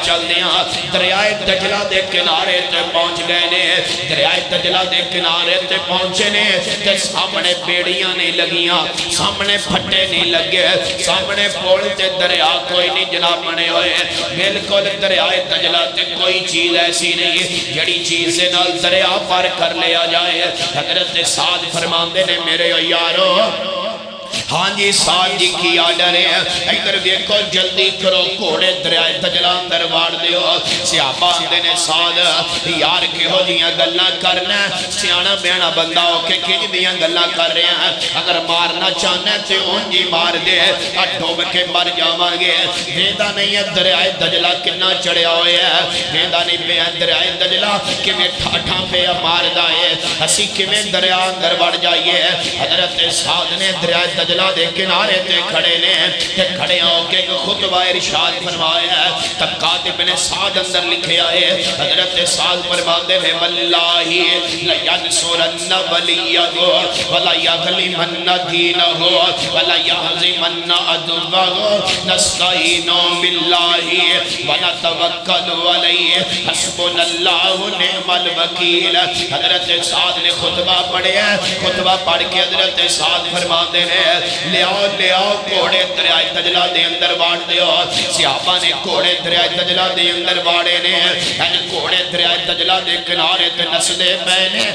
دریائے دجلہ دے کنارے تے پہنچ گئے نے دریائے دجلہ دے کنارے تے پہنچے نے تے سامنے بیڑیاں نہیں لگیاں سامنے پھٹے نہیں لگے سامنے پول تے دریا کوئی نہیں جناب بنے ہوئے بالکل دریائے دجلہ تے کوئی چیز ایسی نہیں جڑی چیز سے نال دریا پر کر لیا جائے حضرت سعد فرماندے نے میرے یارو ہاں جی سعد جی کی آڈر ہے ادھر دیکھو جلدی کرو کوڑے دریائے دجلہ اندر وار دیو صحابہ دے نے سعد یار کہو دیاں گلنا کرنا سیانا بیانا بندہ ہو کے کھج دیاں گلنا کر رہے ہیں اگر مارنا چاہنا تے ان جی مار دے ڈوب کے مر جاواں گے ویندہ نہیں ہے دریائے دجلہ کنا چڑھیا ہوئے ہے ویندہ نہیں پہ دریائے دجلہ کمیں ٹھاٹھاں پہ مار دائے ہسی کمیں دریا اندر بڑھ جائیے حضرت سعد نے دریائے دجلہ دے کنارے تے کھڑے نے تے کھڑے ہو کے خطبہ ارشاد فرمایا ہے تب کاتب نے سعد اندر لکھے آئے حضرت سعد فرماتے ہیں واللہ لینصرن ولیہ ولا یغلبن دینہ ولا یہزمن عدوہ نستعین باللہ ونتوکل علیہ حسبنا اللہ نعم الوکیل حضرت سعد نے خطبہ پڑھے ہیں خطبہ پڑھ کے حضرت سعد فرماتے ہیں لیاؤ لیاؤ گھوڑے دریائے دجلہ دے اندر واڑ دیو صحابہ نے گھوڑے دریائے دجلہ دے اندر واڑے نے گھوڑے دریائے دجلہ دے کنارے تے نسدے پہنے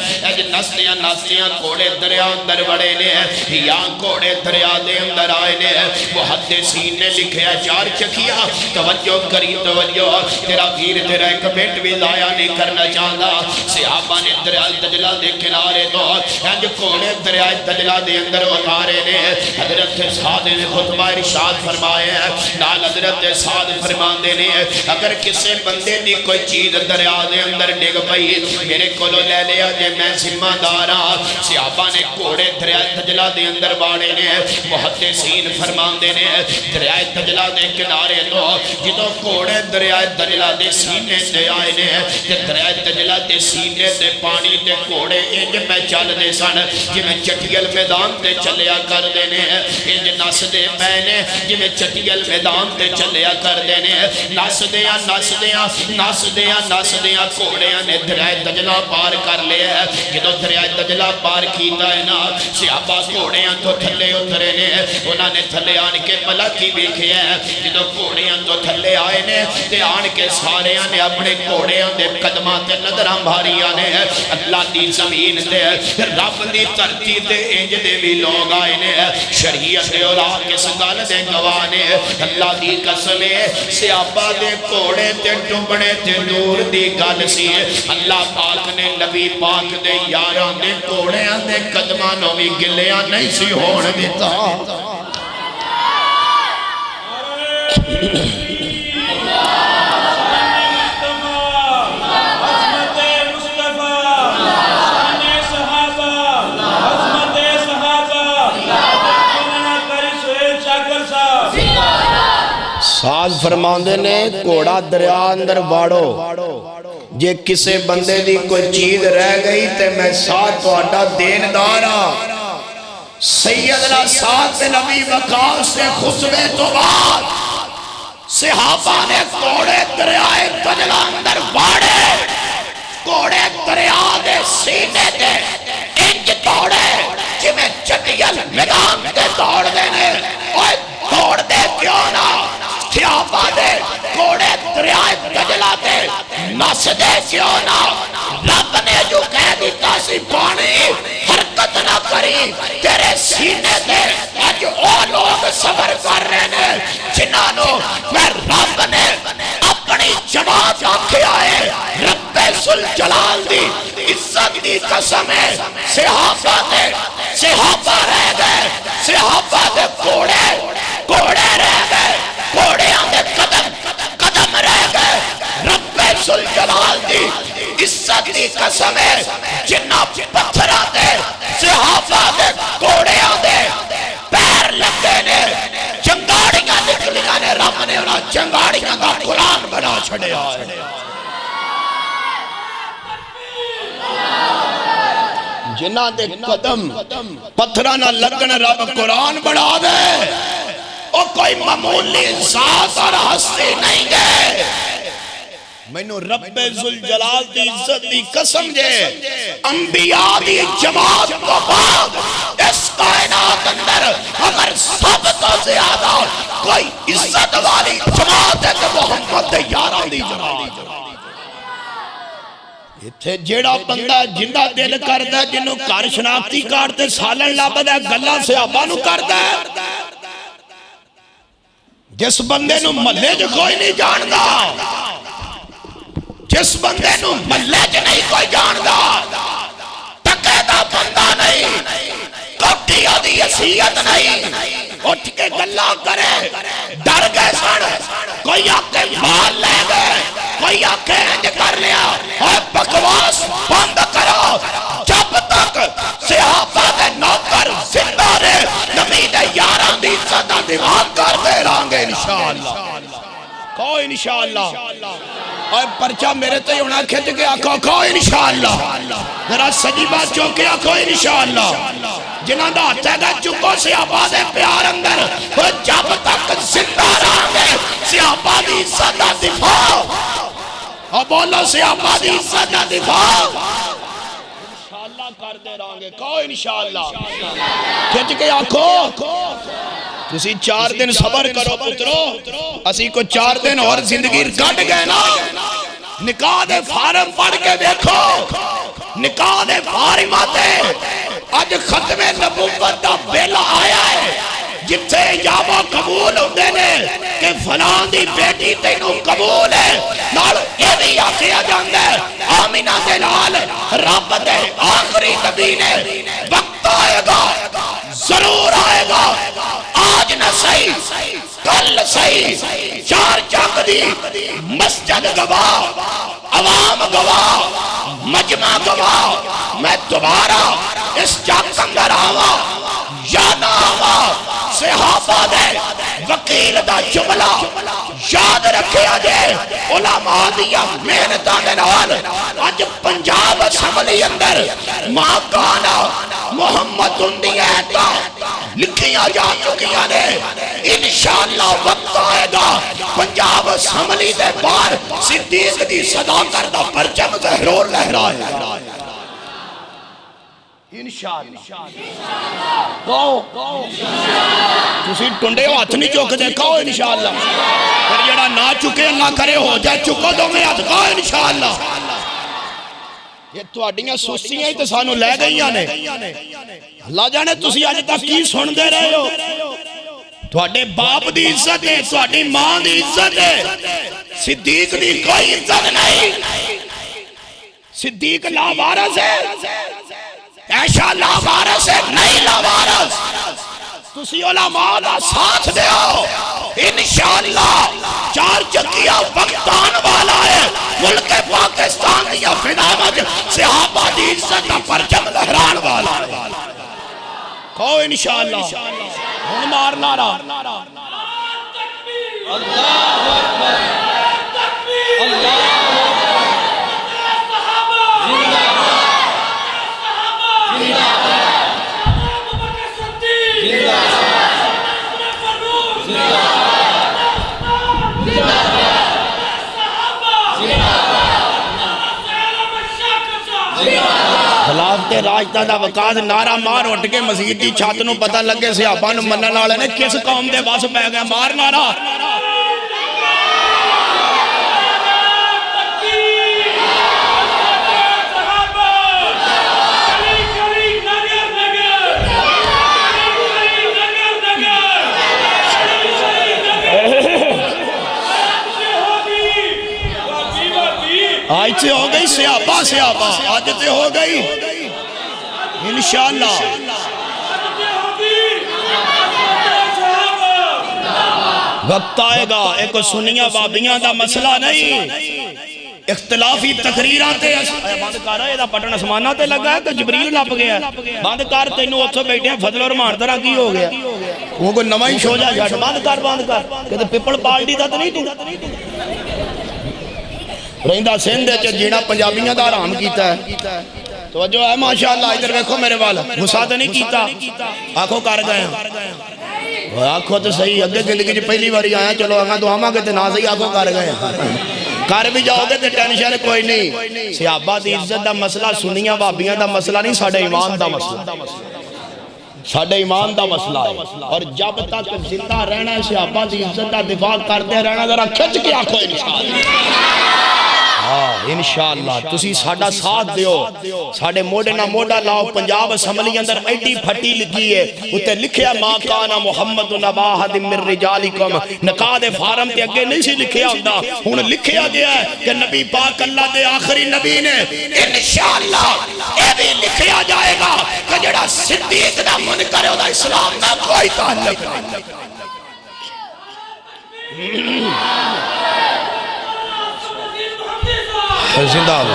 نسدیاں گھوڑے دریا اندر وڑے نے یا گھوڑے دریا دے اندر آئے نے محدثین نے لکھیا چار چکیا توجہ کری توجہ تیرا غیر تیرا ایک بیٹ بھی ضائع نہیں کرنا چاہتا صحابہ نے دریائے دجلہ دے کنارے تو گھوڑے دریائے دجلہ دے اندر اتارے نے حضرت سعد نے خطبہ ارشاد فرمائے نال حضرت سعد فرماندے نے اگر کسے بندے دی کوئی چیز دریا دے اندر ڈگ پئی میرے کولو لے لیا جے میں ذمہ دار ہاں صحابہ نے گھوڑے دریائے دجلہ دے اندر باڑے نے محدثین فرماندے نے دریائے دجلہ دے کنارے تو جدو گھوڑے دریائے دجلہ دے سینے تے آئے نے دریائے دجلہ دے سینے تے پانی تے گھوڑے انج میں چل دے سن جی میں چٹیل میدان تے چلیا کر دینے انج نس دے پہنے جی میں چٹیل میدان تے چلیا کر دینے نس دیاں گھوڑیاں نے دریائے دجلہ پار کر لیا جدو دریائے دجلہ پار کیتا ہے نا صحابہ گھوڑیاں تو تھلے اترے نے انہاں نے تھلے آن کے ملکی بیکھے ہیں جدو گھوڑیاں تو تھلے آئے نے تے آن کے ساریاں نے اپنے گھوڑیاں دے قدماں تے نظراں بھاریاں نے اللہ دی زمین تے رب دی دھرتی تے انج دے بھی لوگ آئے نے شریعت اور کس گل دے گواہ نے اللہ دی قسم صحابہ دے گھوڑے تے ڈوبنے تے نور دی گل سی اللہ پاک نے نبی پاک دے یاراں دے گھوڑیاں دے قدماں نو بھی گلیاں نہیں سی ہون دیتا ساز فرماندے نے گھوڑا دریا اندر واڑو جے کسے بندے دی کوئی چیز رہ گئی تے میں ساتھ واڈا دیندار سیدنا سعد بن ابی وقاص سے خطبے تو بعد صحابہ نے گھوڑے دریائے دجلہ اندر واڑے گھوڑے دریا دے سینے دے انج دوڑے جی میں چٹیل میدان تے دوڑ دینے اوہ دوڑ دے کیوں نہ صحابہ دے گھوڑے دریائے دجلہ دے نس دے کیوں نہ رب نے جو کہہ دیتا سی پانی حرکت نہ کری تیرے سینے دے آج او لوگ صبر کر رہے ہیں جنہوں میں رب نے اپنی جماعت آنکھے آئے رب ذوالجلال دی عزت دی قسم ہے صحابہ رہ گئے صحابہ دے گھوڑے رہ گئے گھوڑے آندے قدم رہ گئے رب ذوالجلال دی عزت دی قسم ہے جنہ پتھرہ دے صحابہ دے گھوڑے آندے پیر لگے نے چنگاڑیاں نکلیاں نے رب نے انہاں چنگاڑیاں دا قرآن بنا چھڑے آئے جنہ دے قدم پتھرہ نہ لگن رب قرآن بڑھا دے اور کوئی معمولی ذات اور ہستی نہیں گئے مینو رب ذوالجلال دی عزت دی قسم جے انبیاء دی جماعت کو بعد اس کائنات اندر اگر سب تو زیادہ کوئی عزت والی جماعت ہے تو محمد یاران دی جماعت اتھے جیڑا بندہ جندہ دل کردہ جنہوں کار شناختی کارتے سالن لابد ہے گلہ سے آبانو کردہ جس بندے نو ملے جو کوئی نہیں جاندہ جس بندے نو ملے جو نہیں کوئی جاندہ تقیدہ بندہ نہیں کوٹی آدھی حیثیت نہیں اٹھ کے گلہ کرے ڈر گئے سن کوئی آکے مال لے گئے کوئی آکے انج کر لیا اور بکواس بند کرو جب تک صحابہ دے نوکر زندہ رہے نبی دے یاران دی صدا دیوان کر دے رانگے انشاءاللہ کوئی انشاءاللہ اور پرچہ میرے تے ہونا کھت کے آکھو کوئی انشاءاللہ ذرا سجی بات چونکے آکھو انشاءاللہ جنہاں دا ہاتھ ہے چکو صحابہ دے پیار اندر اور جب تک زندہ رانگے صحابہ دی صدا دفاع اور بولو صحابہ دی صدا دفاع انشاءاللہ کر دے رانگے گے؟ کہو انشاءاللہ، کھچ کے آنکھو۔ تسی 4 دن صبر کرو پترو، اسی کو 4 دن اور زندگی کٹ گئے نا۔ نکاح دے فارم پڑھ کے دیکھو، نکاح دے فارماتے اج ختم نبوت دا بیلا آیا ہے، جتھے اجابہ قبول ہوندے نے کہ فلاں دی بیٹی تینوں قبول ہے، نال یہ بھی آخیا جاندہ ہے آمینہ دے نال رب دے آخری نبی نے وقت آئے گا، ضرور آئے گا، آج نہ صحیح کل صحیح، 4 چک دی مسجد گواہ، عوام گواہ، مجمع گواہ، میں دوبارہ اس چک اندر آوا یا نہ آوا، صحابہ دے وکیل دا جملہ یاد رکھے آجے، علماء دیا محنتاں دے نال آج پنجاب اسمبلی اندر ماں کانا محمد اندی ایتا لکھیاں جا چکیاں نے۔ انشاءاللہ وقت آئے گا پنجاب اسمبلی دے بار صدیق دی صدا کردہ پرچم زہرور لہرائے انشاءاللہ۔ کہو تسی ٹنڈے ہاتھ نہیں چوک دے، کہو انشاءاللہ۔ پھر جڑا نہ چکے اللہ کرے ہو جائے، چکو دو میں ہاتھ، کہو انشاءاللہ۔ یہ تو اڈیاں سوسیاں ہی تو سانو لے گئیاں نے۔ اللہ جانے تسی آج تک کی سن دے رہے ہو؟ تو اڈے باپ دی عزت ہے، تو اڈی ماں دی عزت ہے، صدیق دی کوئی عزت نہیں۔ صدیق لا وارث ہے، ایشا لا وارث ہے، نہیں لا وارث۔ تسی علماء دا ساتھ دے ہو، انشاءاللہ 4 چکیہ وقت آن والا ہے، ملک پاکستان دیا فدا مجھ صحابہ دی عزت دا پرچم لہران والا ہے۔ کہو انشاءاللہ، ہن مار نعرہ اللہ اکبر، اللہ خلافت راجدہ دا وقات نعرہ مار اٹھ کے مسجد دی چھت نو پتہ لگے صحابہ نو منن والے نے کس قوم دے بس پہ گئے، مار نعرہ۔ آج سے ہو گئی صحابہ صحابہ، آج سے ہو گئی انشاءاللہ۔ وقت آئے گا، ایک سنیاں بابیاں دا مسئلہ نہیں، اختلافی تقریرات بند کر رہا ہے، بٹن اسمانہ تے لگا ہے کہ جبریل لپ گیا، بند کر تینوں اتھو بیٹھے ہیں فضل اور ماردرہ کی ہو گیا، وہ کوئی نوائی شو جا جاٹ، بند کر کہ پیپل پارٹی دا تو نہیں تو رہندہ سندھ ہے جینا پنجابیاں دا حرام کیتا ہے۔ توجہ ہے ماشاءاللہ، ادھر دیکھو میرے والا غصہ تو نہیں کیتا، آنکھوں کر گئے ہیں، آنکھوں تو صحیح، اگے زندگی جو پہلی باری آیا چلو آنکھاں تو ہماں کہتے نہ صحیح آنکھوں کر گئے ہیں، کر بھی جاؤ گے تو ٹینشن کوئی نہیں۔ صحابہ دی عزت دا مسئلہ سنیاں بابیاں دا مسئلہ نہیں، ساڑھے ایمان دا مسئلہ، ساڑھے ایمان دا مسئلہ ہے، اور جب تک زندہ رہنا ہے صحابہ دی عزت دا دفاع کرتے رہنا، ذرا کھچ کے آنکھوں انشاءاللہ۔ انشاءاللہ تسی ساڑھا ساتھ دیو، ساڑھے موڑے نہ موڑا لاؤ، پنجاب اسمبلی اندر ایڈی پھٹی لگی ہے، اتے لکھیا ما کانا محمد نبا احد من رجالکم، نکاح دے فارم تے اگے نہیں سی لکھیا ہوندا، ہن لکھیا گیا ہے کہ نبی پاک اللہ دے آخری نبی نے، انشاءاللہ اے بھی لکھیا جائے گا کہ جڑا صدیق دا منکر ہے دا اسلام نہ کوئی تعلق نہیں۔ زندہ ہو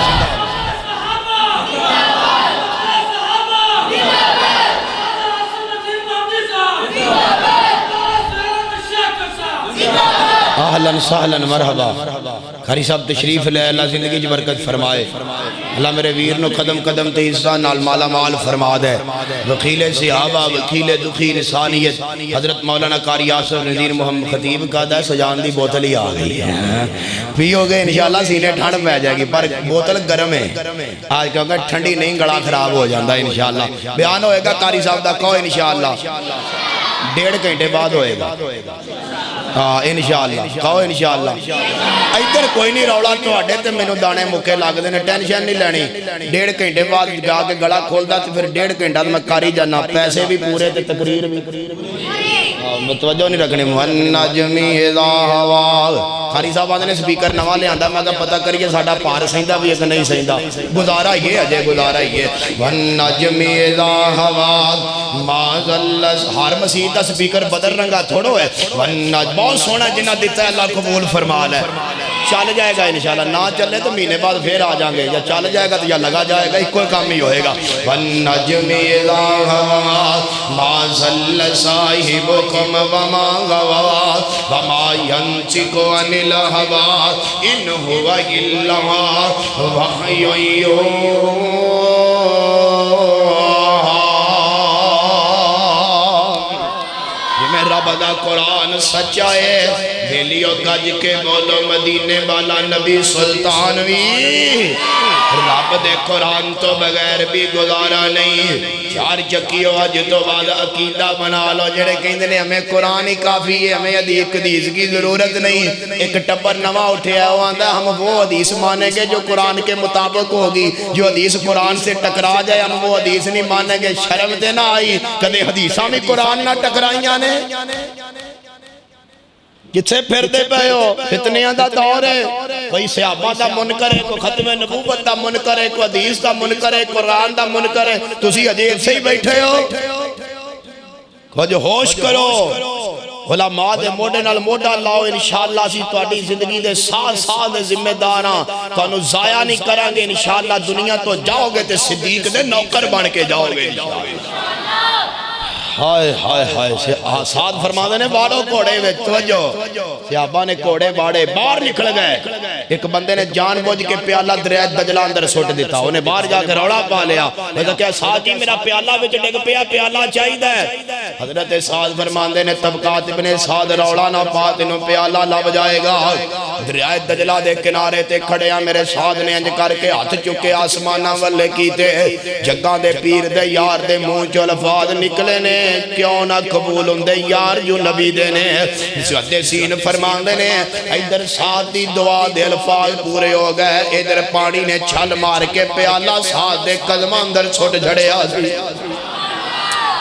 اہلن سہلن مرحبا قاری صاحب تشریف لے اللہ زندگی کی برکت فرمائے اللہ میرے ویر نو قدم قدم تے عزت نال مالا مال فرما دے وکیل صحابہ وکیل دکھی انسانیت حضرت مولانا قاری آصف نذیر محمد خطیب کا دا سجان دی بوتل ہی آ گئی ہے پیو گے انشاءاللہ سینے ٹھنڈ پہ جائے گی پر بوتل گرم ہے آج کیونکہ ٹھنڈی نہیں گلا خراب ہو جاندہ انشاءاللہ بیان ہوئے گا قاری صاحب دا کہو انشاءاللہ 1.5 گھنٹے بعد ہوئے گا ہاں انشاءاللہ کہو انشاءاللہ ادھر کوئی نہیں روڑا تو اڈے تے میں نو دانے مکے لگ دینے ٹینشن نہیں لینی 1.5 گھنٹے بعد جا کے گڑا کھول دا تو پھر 1.5 گھنٹہ میں کاری جانا پیسے بھی پورے تے تقریر بھی متوجہ نہیں رکھنے وَالنَّجْمِ اِذَا هَوَىٰ قاری صاحب آدھے نے سپیکر نوہ لے آندہ میں کہا پتہ کریے ساڑھا پار سہندہ بھی ایک نہیں سہندہ گزارا یہ اجے گزارا یہ وَالنَّجْمِ اِذَا هَوَىٰ مَا ظَلَّ ہر مسیح دا سپیکر بدر رنگا تھوڑو ہے وَالنَّجْمِ بہت سونا جنہ دیتا ہے اللہ قبول فرما لے چل جائے گا انشاءاللہ نہ چلے تو مہینے بعد پھر آ جائیں گے یا چل جائے گا تو یا لگا جائے گا ایک کوئی کام ہی ہوئے گا وَالنَّجْمِ اِذَا هَوَىٰ مَا ظَلَّ صَاحِبُكُمْ وَمَا غَوَىٰ وَمَا يَنْطِقُ عَنِ الْهَوَىٰ إِنْ هُوَ إِلَّا وَحْيٌ يُوحَىٰ رب دا قرآن سچا ہے بیلیو گج کے بولو مدینے والا نبی سلطان بھی رب دے قرآن تو بغیر بھی گزارا نہیں چار چکیو آج تو بعد عقیدہ بنا لو جڑے کہیں دنے ہمیں قرآن ہی کافی ہے ہمیں حدیث کی ضرورت نہیں ایک ٹپر نوا اٹھے آواندہ ہم وہ حدیث مانیں گے جو قرآن کے مطابق ہوگی جو حدیث قرآن سے ٹکرا جائے ہم وہ حدیث نہیں مانیں گے شرم دے نہ آئی کدے حدیثاں میں قرآن نہ ٹکرائیاں نے کتھے پھر دے پہ ہو فتنیاں دا دور ہے کوئی صحابہ دا منکر ہے کوئی ختم نبوت دا منکر ہے کوئی حدیث دا منکر ہے قرآن دا منکر ہے تسی حدیث سے ہی بیٹھے ہو کوئی جو ہوش کرو علماء دے موڑے نال موڑا لاؤ انشاءاللہ سی تواڈی زندگی دے سال دے ذمہ داراں تانوں ضائع نہیں کریں گے انشاءاللہ دنیا تو جاؤ گے تے صدیق دے نوکر بن کے جاؤ گے ہائے ہائے ہائے ساتھ فرما دینے باڑو کوڑے وے توجہ صحابہ نے کوڑے باڑے باہر نکل گئے ایک بندے نے جان بوجھ کے پیالہ دریائے دجلہ اندر سوٹ دیتا انہیں باہر جا کے روڑا پا لیا وہ کہا ساتھی میرا پیالہ وچ ڈگ پیا پیالہ چاہی دے حضرت سعد فرمان دینے طبقات ابن سعد روڑا نہ پات انہوں پیالہ لب جائے گا دریائے دجلہ دے کنارے تے کھڑیا میرے سعد نے انج کر کے ہاتھ چکے آسمانہ والے کیتے جگہ دے پیر دے یار دے منہ چو الفاظ نکلے نے کیوں نہ قبول ہوں دے یار جو نبی دینے سعد سین فرمان دینے ادھر ساتھ دی دعا دے الفاظ پورے ہو گئے ادھر پانی نے چھل مار کے پیالہ ساتھ دے قدمہ اندر چھوٹ جھڑے آزی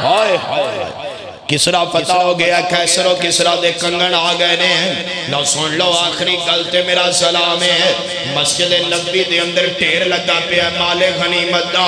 ہائے ہائے کسرا فتح ہو گیا کیسرو کسرا دے کنگن آ گئے نے لو سن لو آخری گلتے میرا سلام ہے مسجد نبی دے اندر ٹیر لگا پیا مال غنیمت دا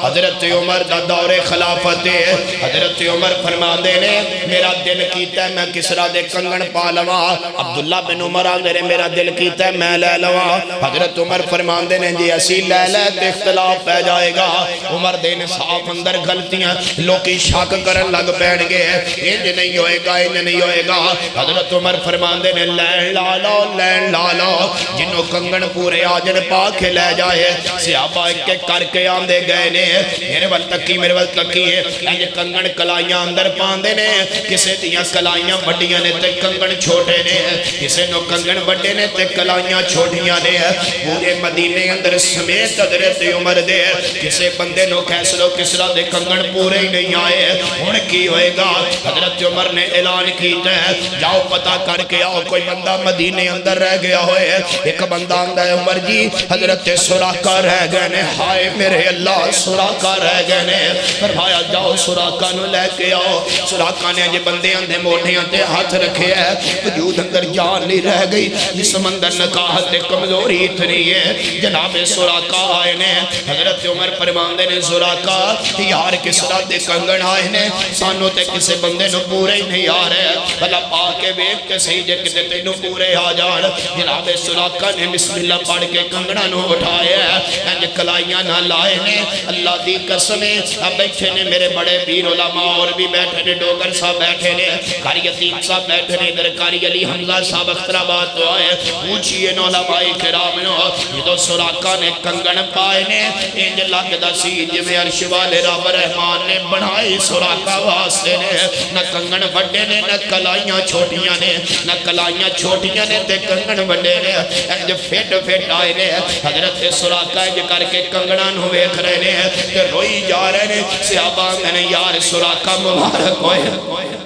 حضرت عمر دا دور خلافت ہے حضرت عمر فرما دے نے میرا دل کیتا ہے میں کسرا دے کنگن پا لوا عبداللہ بن عمر آگے میرا دل کیتا ہے میں لے لوا حضرت عمر فرما دے نے جی اسی لے لے تے اختلاف پہ جائے گا عمر دے نے صاف اندر غلطیاں لوکی شاک کرن لگ بیٹھ گئے انج نہیں ہوئے گا انج نہیں ہوئے گا حضرت عمر فرمان دے نے لین لالو جنہوں کنگن پورے آجن پا کے لے جائے صحابہ ایک ایک کر کے آندے گئے نے میرے وقت تکی ہے انج کنگن کلائیاں اندر پاندے نے کسے دیاں کلائیاں بڑیاں نے تے کنگن چھوٹے نے کسے نو کنگن بڑے نے تے کلائیاں چھوٹیاں نے پورے مدینے اندر سمیت حضرت عمر دے کسے بندے نو کیسلو کسرا دے کنگن پورے ہی نہیں آئے ان کی ہوئے گا حضرت عمر نے اعلان کیتا ہے جاؤ پتہ کر کے آؤ کوئی بندہ مدینے اندر رہ گیا ہوئے ایک بندہ اندر عمر جی حضرت سراقہ رہ گئے نے ہائے میرے اللہ سراقہ رہ گئے نے فرمایا جاؤ سراقہ نو لے کے آؤ سراقہ نے جی بندے اندھے موٹے اندھے ہاتھ رکھے ہے وجود اندر جان نہیں رہ گئی جس مندر نکاحت کمزوری اتنی ہے جناب سراقہ آئے نے حضرت عمر فرماندے نے سراقہ یار کسرا دے کنگن آئے نے سانو تے کسے بندے نو پورے ہی نہیں آ رہے اللہ پاک کے بیک کے صحیح جے کتے تینو پورے آ جان جناب سراقہ نے بسم اللہ پڑھ کے کنگنا نو اٹھایا انج کلائیاں نہ لائے نے اللہ دی قسم اب بیٹھے نے میرے بڑے پیر علماء اور بھی بیٹھے نے ڈوگر صاحب بیٹھے نے قاری یتیم صاحب بیٹھے نے ادھر قاری علی حمزہ صاحب اخترآباد تو آئے پوچھئے نو علماء کرام نو یہ دو سراکہ نے کنگن پائے نے انج لگدا سی جویں عرش والے رب رحمان نے بنائی سراکہ واسطے نے نہ کنگن بڑے نے نہ کلائیاں چھوٹیاں نے نہ کلائیاں چھوٹیاں نے تے کنگن بڑے نے انج فٹ فٹ آئے نے حضرت سراکہ انج کر کے کنگنان ہوئے کھرے نے تے روئی جا رہے نے صحابہ میں نے یار سراکہ مبارک ہوئے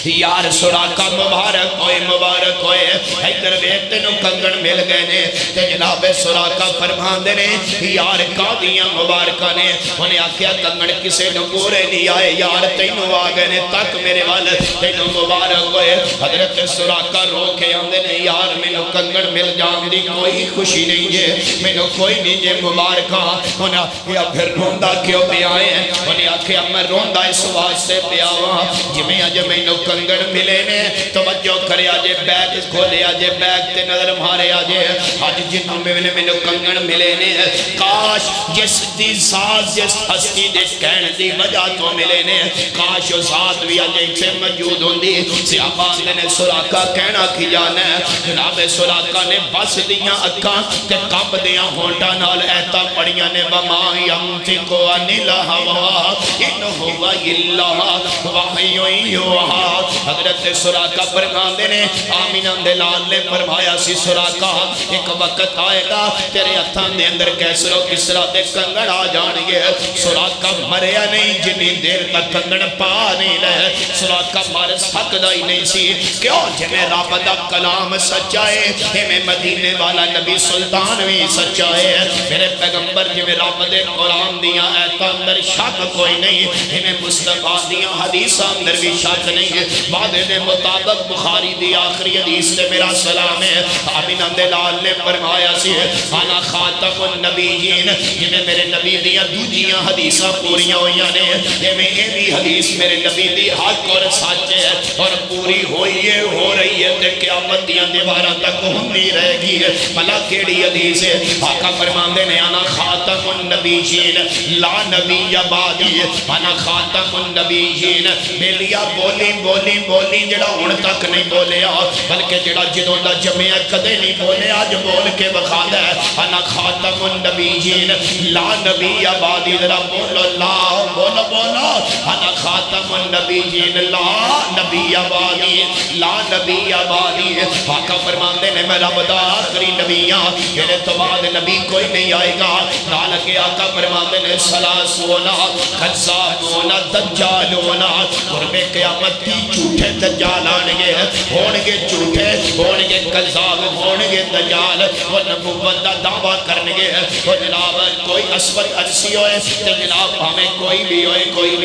یار سراکہ مبارک ہوئے ادھر ویکھتے نو کنگن مل گئے نے تے جناب سراکہ فرمان دے نے یار قاضیاں مبارکہ نے انہیں آکھیا کنگن کسے نو پورے نہیں آئے یار تینو آگئے نے تک میرے وال تینو مبارک ہوئے حضرت سراکہ رو کے آندے نے یار میں نو کنگن مل جان دی کوئی خوشی نہیں ہے میں نو کوئی نہیں ہے مبارکہ انہیں آکھیا پھر روندہ کیوں پہ آئے انہیں آکھیا میں روندہ اس واسطے پہ آواں جمیں اج میں نو کنگن ملے نے توجہ کرے آجے بیگ کھولے آجے بیگ تے نظر مارے آجے آج جنہوں میں نے کنگن ملے نے کاش جس دی ذات جس ہستی دے کہن دی وجہ تو ملے نے کاش ذات بھی آجے سے موجود ہوں دی صحابہ نے سراکہ کہنا کی جانا ہے جناب سراکہ نے بس دیاں اکاں تے کب دیاں ہونٹا نال ایتا پڑیاں نے وما یمتکو عن الہوی ان ہوا اللہ وحی یوحی حضرت سراکہ فرمان دے نے آمینہ دلال نے فرمایا سی سراکہ ایک وقت آئے گا تیرے ہتھان دے اندر کیسر و کسرا دے کنگن آ جانگے سراکہ مریا نہیں جنی دیر تک کنگن پا نہیں لے سراکہ مار سکدہ ہی نہیں سی کیوں جمیں رب دا کلام سچائے ہمیں مدینے والا نبی سلطان بھی سچائے میرے پیغمبر جمیں رب دے قرآن دیا ایتا اندر شک کوئی نہیں ہمیں مصطفیٰ دیا حدیث اندر بھی شک نہیں بعد دے مطابق بخاری دی آخری حدیث نے میرا سلام ہے آمینہ دلال نے فرمایا سی انا خاتم النبیین جنہیں میرے نبی دیا دوجیاں حدیثاں پوریاں ہوئیاں نے یہ میں یہ بھی حدیث میرے نبی دی حق اور سچ ہے اور پوری ہوئی ہے ہو رہی ہے تے قیامت دیاں دیواراں تک ہندی رہے گی بھلا کیڑی حدیث ہے آقا فرمان دے نے انا خاتم النبیین لا نبی بعدی انا خاتم النبیین بیلیا بولی جڑا ہن تک نہیں بولیا بلکہ جڑا جدوں دا جمعہ کدے نہیں بولیا اج بول کے بخادا ہے انا خاتم النبیین لا نبی بعدی ذرا بولو لا بولو انا خاتم النبیین لا نبی بعدی لا نبی بعدی آقا فرماندے نے میں رب دا آخری نبی ہاں میرے تو بعد نبی کوئی نہیں آئے گا نال کے آقا فرماندے نے سلاسونا کذابونا دجالونا قرب قیامت کی جھوٹے دجال آنگے ہونگے جھوٹے ہونگے قذاب ہونگے دجال وہ نبوت دا دعویٰ کرنگے وہ جناب کوئی اسود عرصی ہوئے تے جناب ہمیں کوئی بھی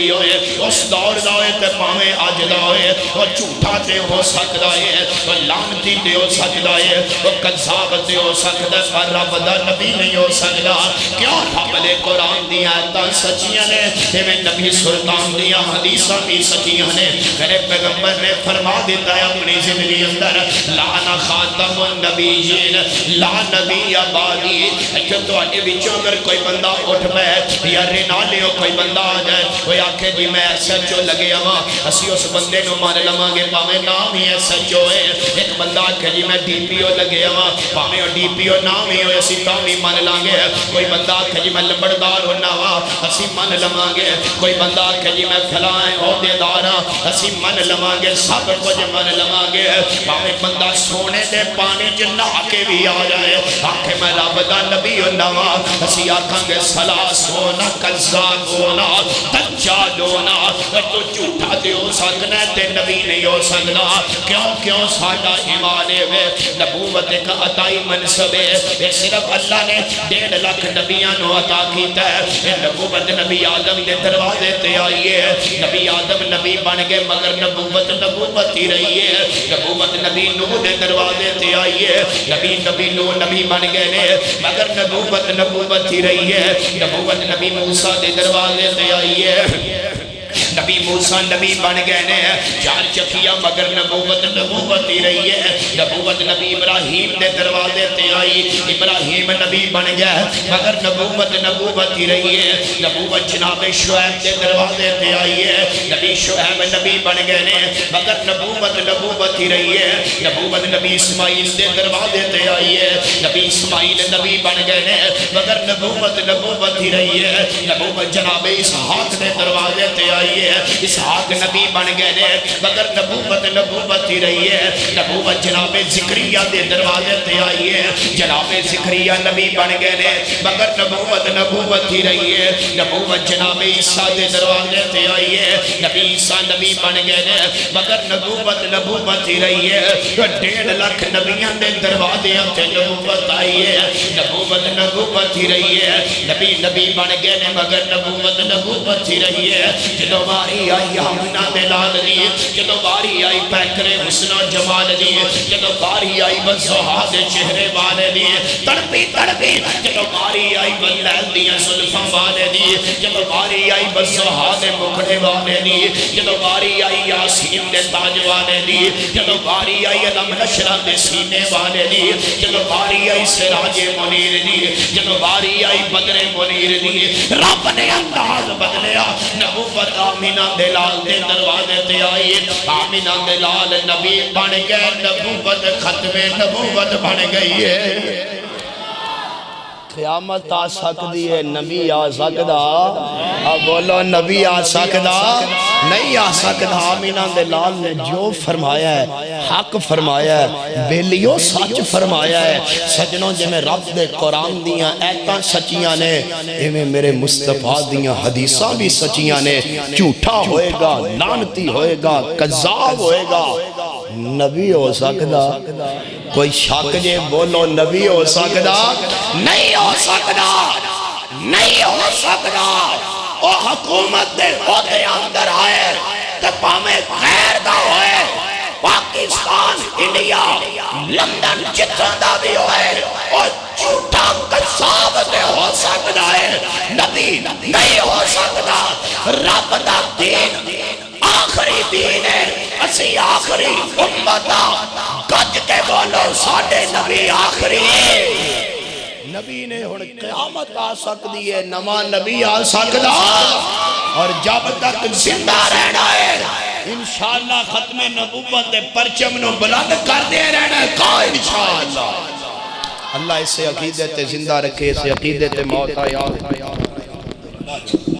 ہوئے اس دور دا ہوئے تے ہمیں آج دا ہوئے وہ جھوٹا تے ہو سکتا ہے وہ لانتی تے ہو سکتا ہے وہ قذاب تے ہو سکتا ہے پر رب دا نبی نہیں ہو سکتا کیوں رب لے قرآن دیا ایتا سچیاں نے ہمیں نبی سلطان دیا حدیثہ بھی سچیاں نے میرے پیغمبر نے فرما دیتا ہے اپنی زندگی اندر لانا خاتم النبیین لا نبی بعدی اچھا تو آنے بچوں اگر کوئی بندہ اٹھ بیٹھ یا رینالے ہو کوئی بندہ آ جائے وہ آکھے جی میں ایسا جو لگے اما اسی اس بندے نو مارے لما گے پاویں نام ہی ایسا جو ہے ایک بندہ آکھے جی میں ڈی پی او لگے اما پاویں ڈی پی او نام ہی ہو اسی تامی مان لانگے کوئی بندہ آکھے جی میں لبڑدار ہونا وا اسی مان لمانگے کوئی بندہ آکھے جی میں فلائیں عہدے دارا اسی من لمانگے سب کچھ من لمانگے پاویں بندہ سونے دے پانی جنہ کے بھی آ جائے آکھے میں رب دا نبی نوا اسی آکھاں گے سلاسونا قذابونا دجالونا تو جھوٹا دے ہو سکنا تے نبی نہیں ہو سکنا کیوں ساڈا ایمان ہے نبوت کا عطائی منصب ہے صرف اللہ نے 1.5 لاکھ نبیاں نو عطا کیتا ہے نبوت نبی آدم دے دروازے تے آئی ہے نبی آدم نبی بن گئے مگر نبوت ہی رہی ہے نبوت نبی نوح دے دروازے تے آئی ہے نبی نوح نبی بن گئے نے مگر نبوت ہی رہی ہے نبوت نبی موسیٰ دے دروازے تے آئی ہے نبی موسیٰ نبی بن گئے نے چار چکیا مگر نبوت نبوت ہی رہی ہے نبوت نبی ابراہیم نے دروازے تے آئی ابراہیم نبی بن گیا مگر نبوت نبوت ہی رہی ہے نبوت جناب شعیب دے دروازے تے آئی ہے نبی شعیب نبی بن گئے نے مگر نبوت نبوت ہی رہی ہے نبوت نبی اسماعیل دے دروازے تے آئی ہے نبی اسماعیل نبی بن گئے نے مگر نبوت نبوت ہی رہی ہے نبوت جناب اسحاق دے دروازے تے آئی ہے اسحاق نبی بن گئے نے مگر نبوت نبوت ہی رہی ہے نبوت جناب زکریا دے دروازے تے آئی ہے جناب زکریا نبی بن گئے نے مگر نبوت نبوت ہی رہی ہے نبوت جناب عیسیٰ دے دروازے تے آئی ہے نبی عیسیٰ نبی بن گئے نے مگر نبوت نبوت ہی رہی ہے 1.5 لاکھ نبیاں دے دروازے تے نبوت آئی ہے نبوت نبوت ہی رہی ہے نبی نبی بن گئے نے مگر نبوت نبوت ہی رہی ہے جدو باری آئی آمنہ دے لال دی جدو باری آئی پیکر حسن و جمال دی جدو باری آئی بزہا دے چہرے والے دی تڑپی تڑپی جدو باری آئی بلیل دیا صلفہ والے دی جدو باری آئی بزہا دے مکھڑے والے دی جدو باری آئی یاسین دے تاج والے دی جدو باری آئی علم نشرہ دے سینے والے دی جدو باری آئی سراج منیر دی جدو باری آئی بدر منیر دی رب نے انداز بدلیا نبوت آمینہ دلال دے دروازے تے آئی آمینہ دلال نبی بن گئے نبوت ختم نبوت بن گئی ہے قیامت آ سکتی ہے نبی آ سکتا اب بولو نبی آ سکتا نہیں آ سکتا آمینہ دلال نے جو فرمایا ہے حق فرمایا ہے بیلیو سچ فرمایا ہے سجنوں جے میں رب دے قرآن دیاں ایتاں سچیاں نے ایمیں میرے مصطفیٰ دیاں حدیثاں بھی سچیاں نے جھوٹا ہوئے گا لعنتی ہوئے گا کذاب ہوئے گا نبی ہو سکتا کوئی شک جے بولو نبی ہو سکتا نہیں ہو سکتا نہیں ہو سکتا او حکومت دے عہدے اندر آئے تے پامے غیر دا ہوئے پاکستان انڈیا لندن جتنا دا بھی ہوئے اور جھوٹا کذاب دے ہو سکتا ہے نبی نہیں ہو سکتا رب دا دین آخری دین ہے اسی آخری امتا گج کے بولو ساڑھے نبی آخری نبی نے ہن قیامت آ سکتی ہے نواں نبی آ سکتا اور جب تک زندہ رہنا ہے انشاءاللہ ختم نبوت دے پرچم نو بلند کر دے رہنا ہے کہا انشاءاللہ اللہ اسے عقیدت زندہ رکھے اسے عقیدت موت آیا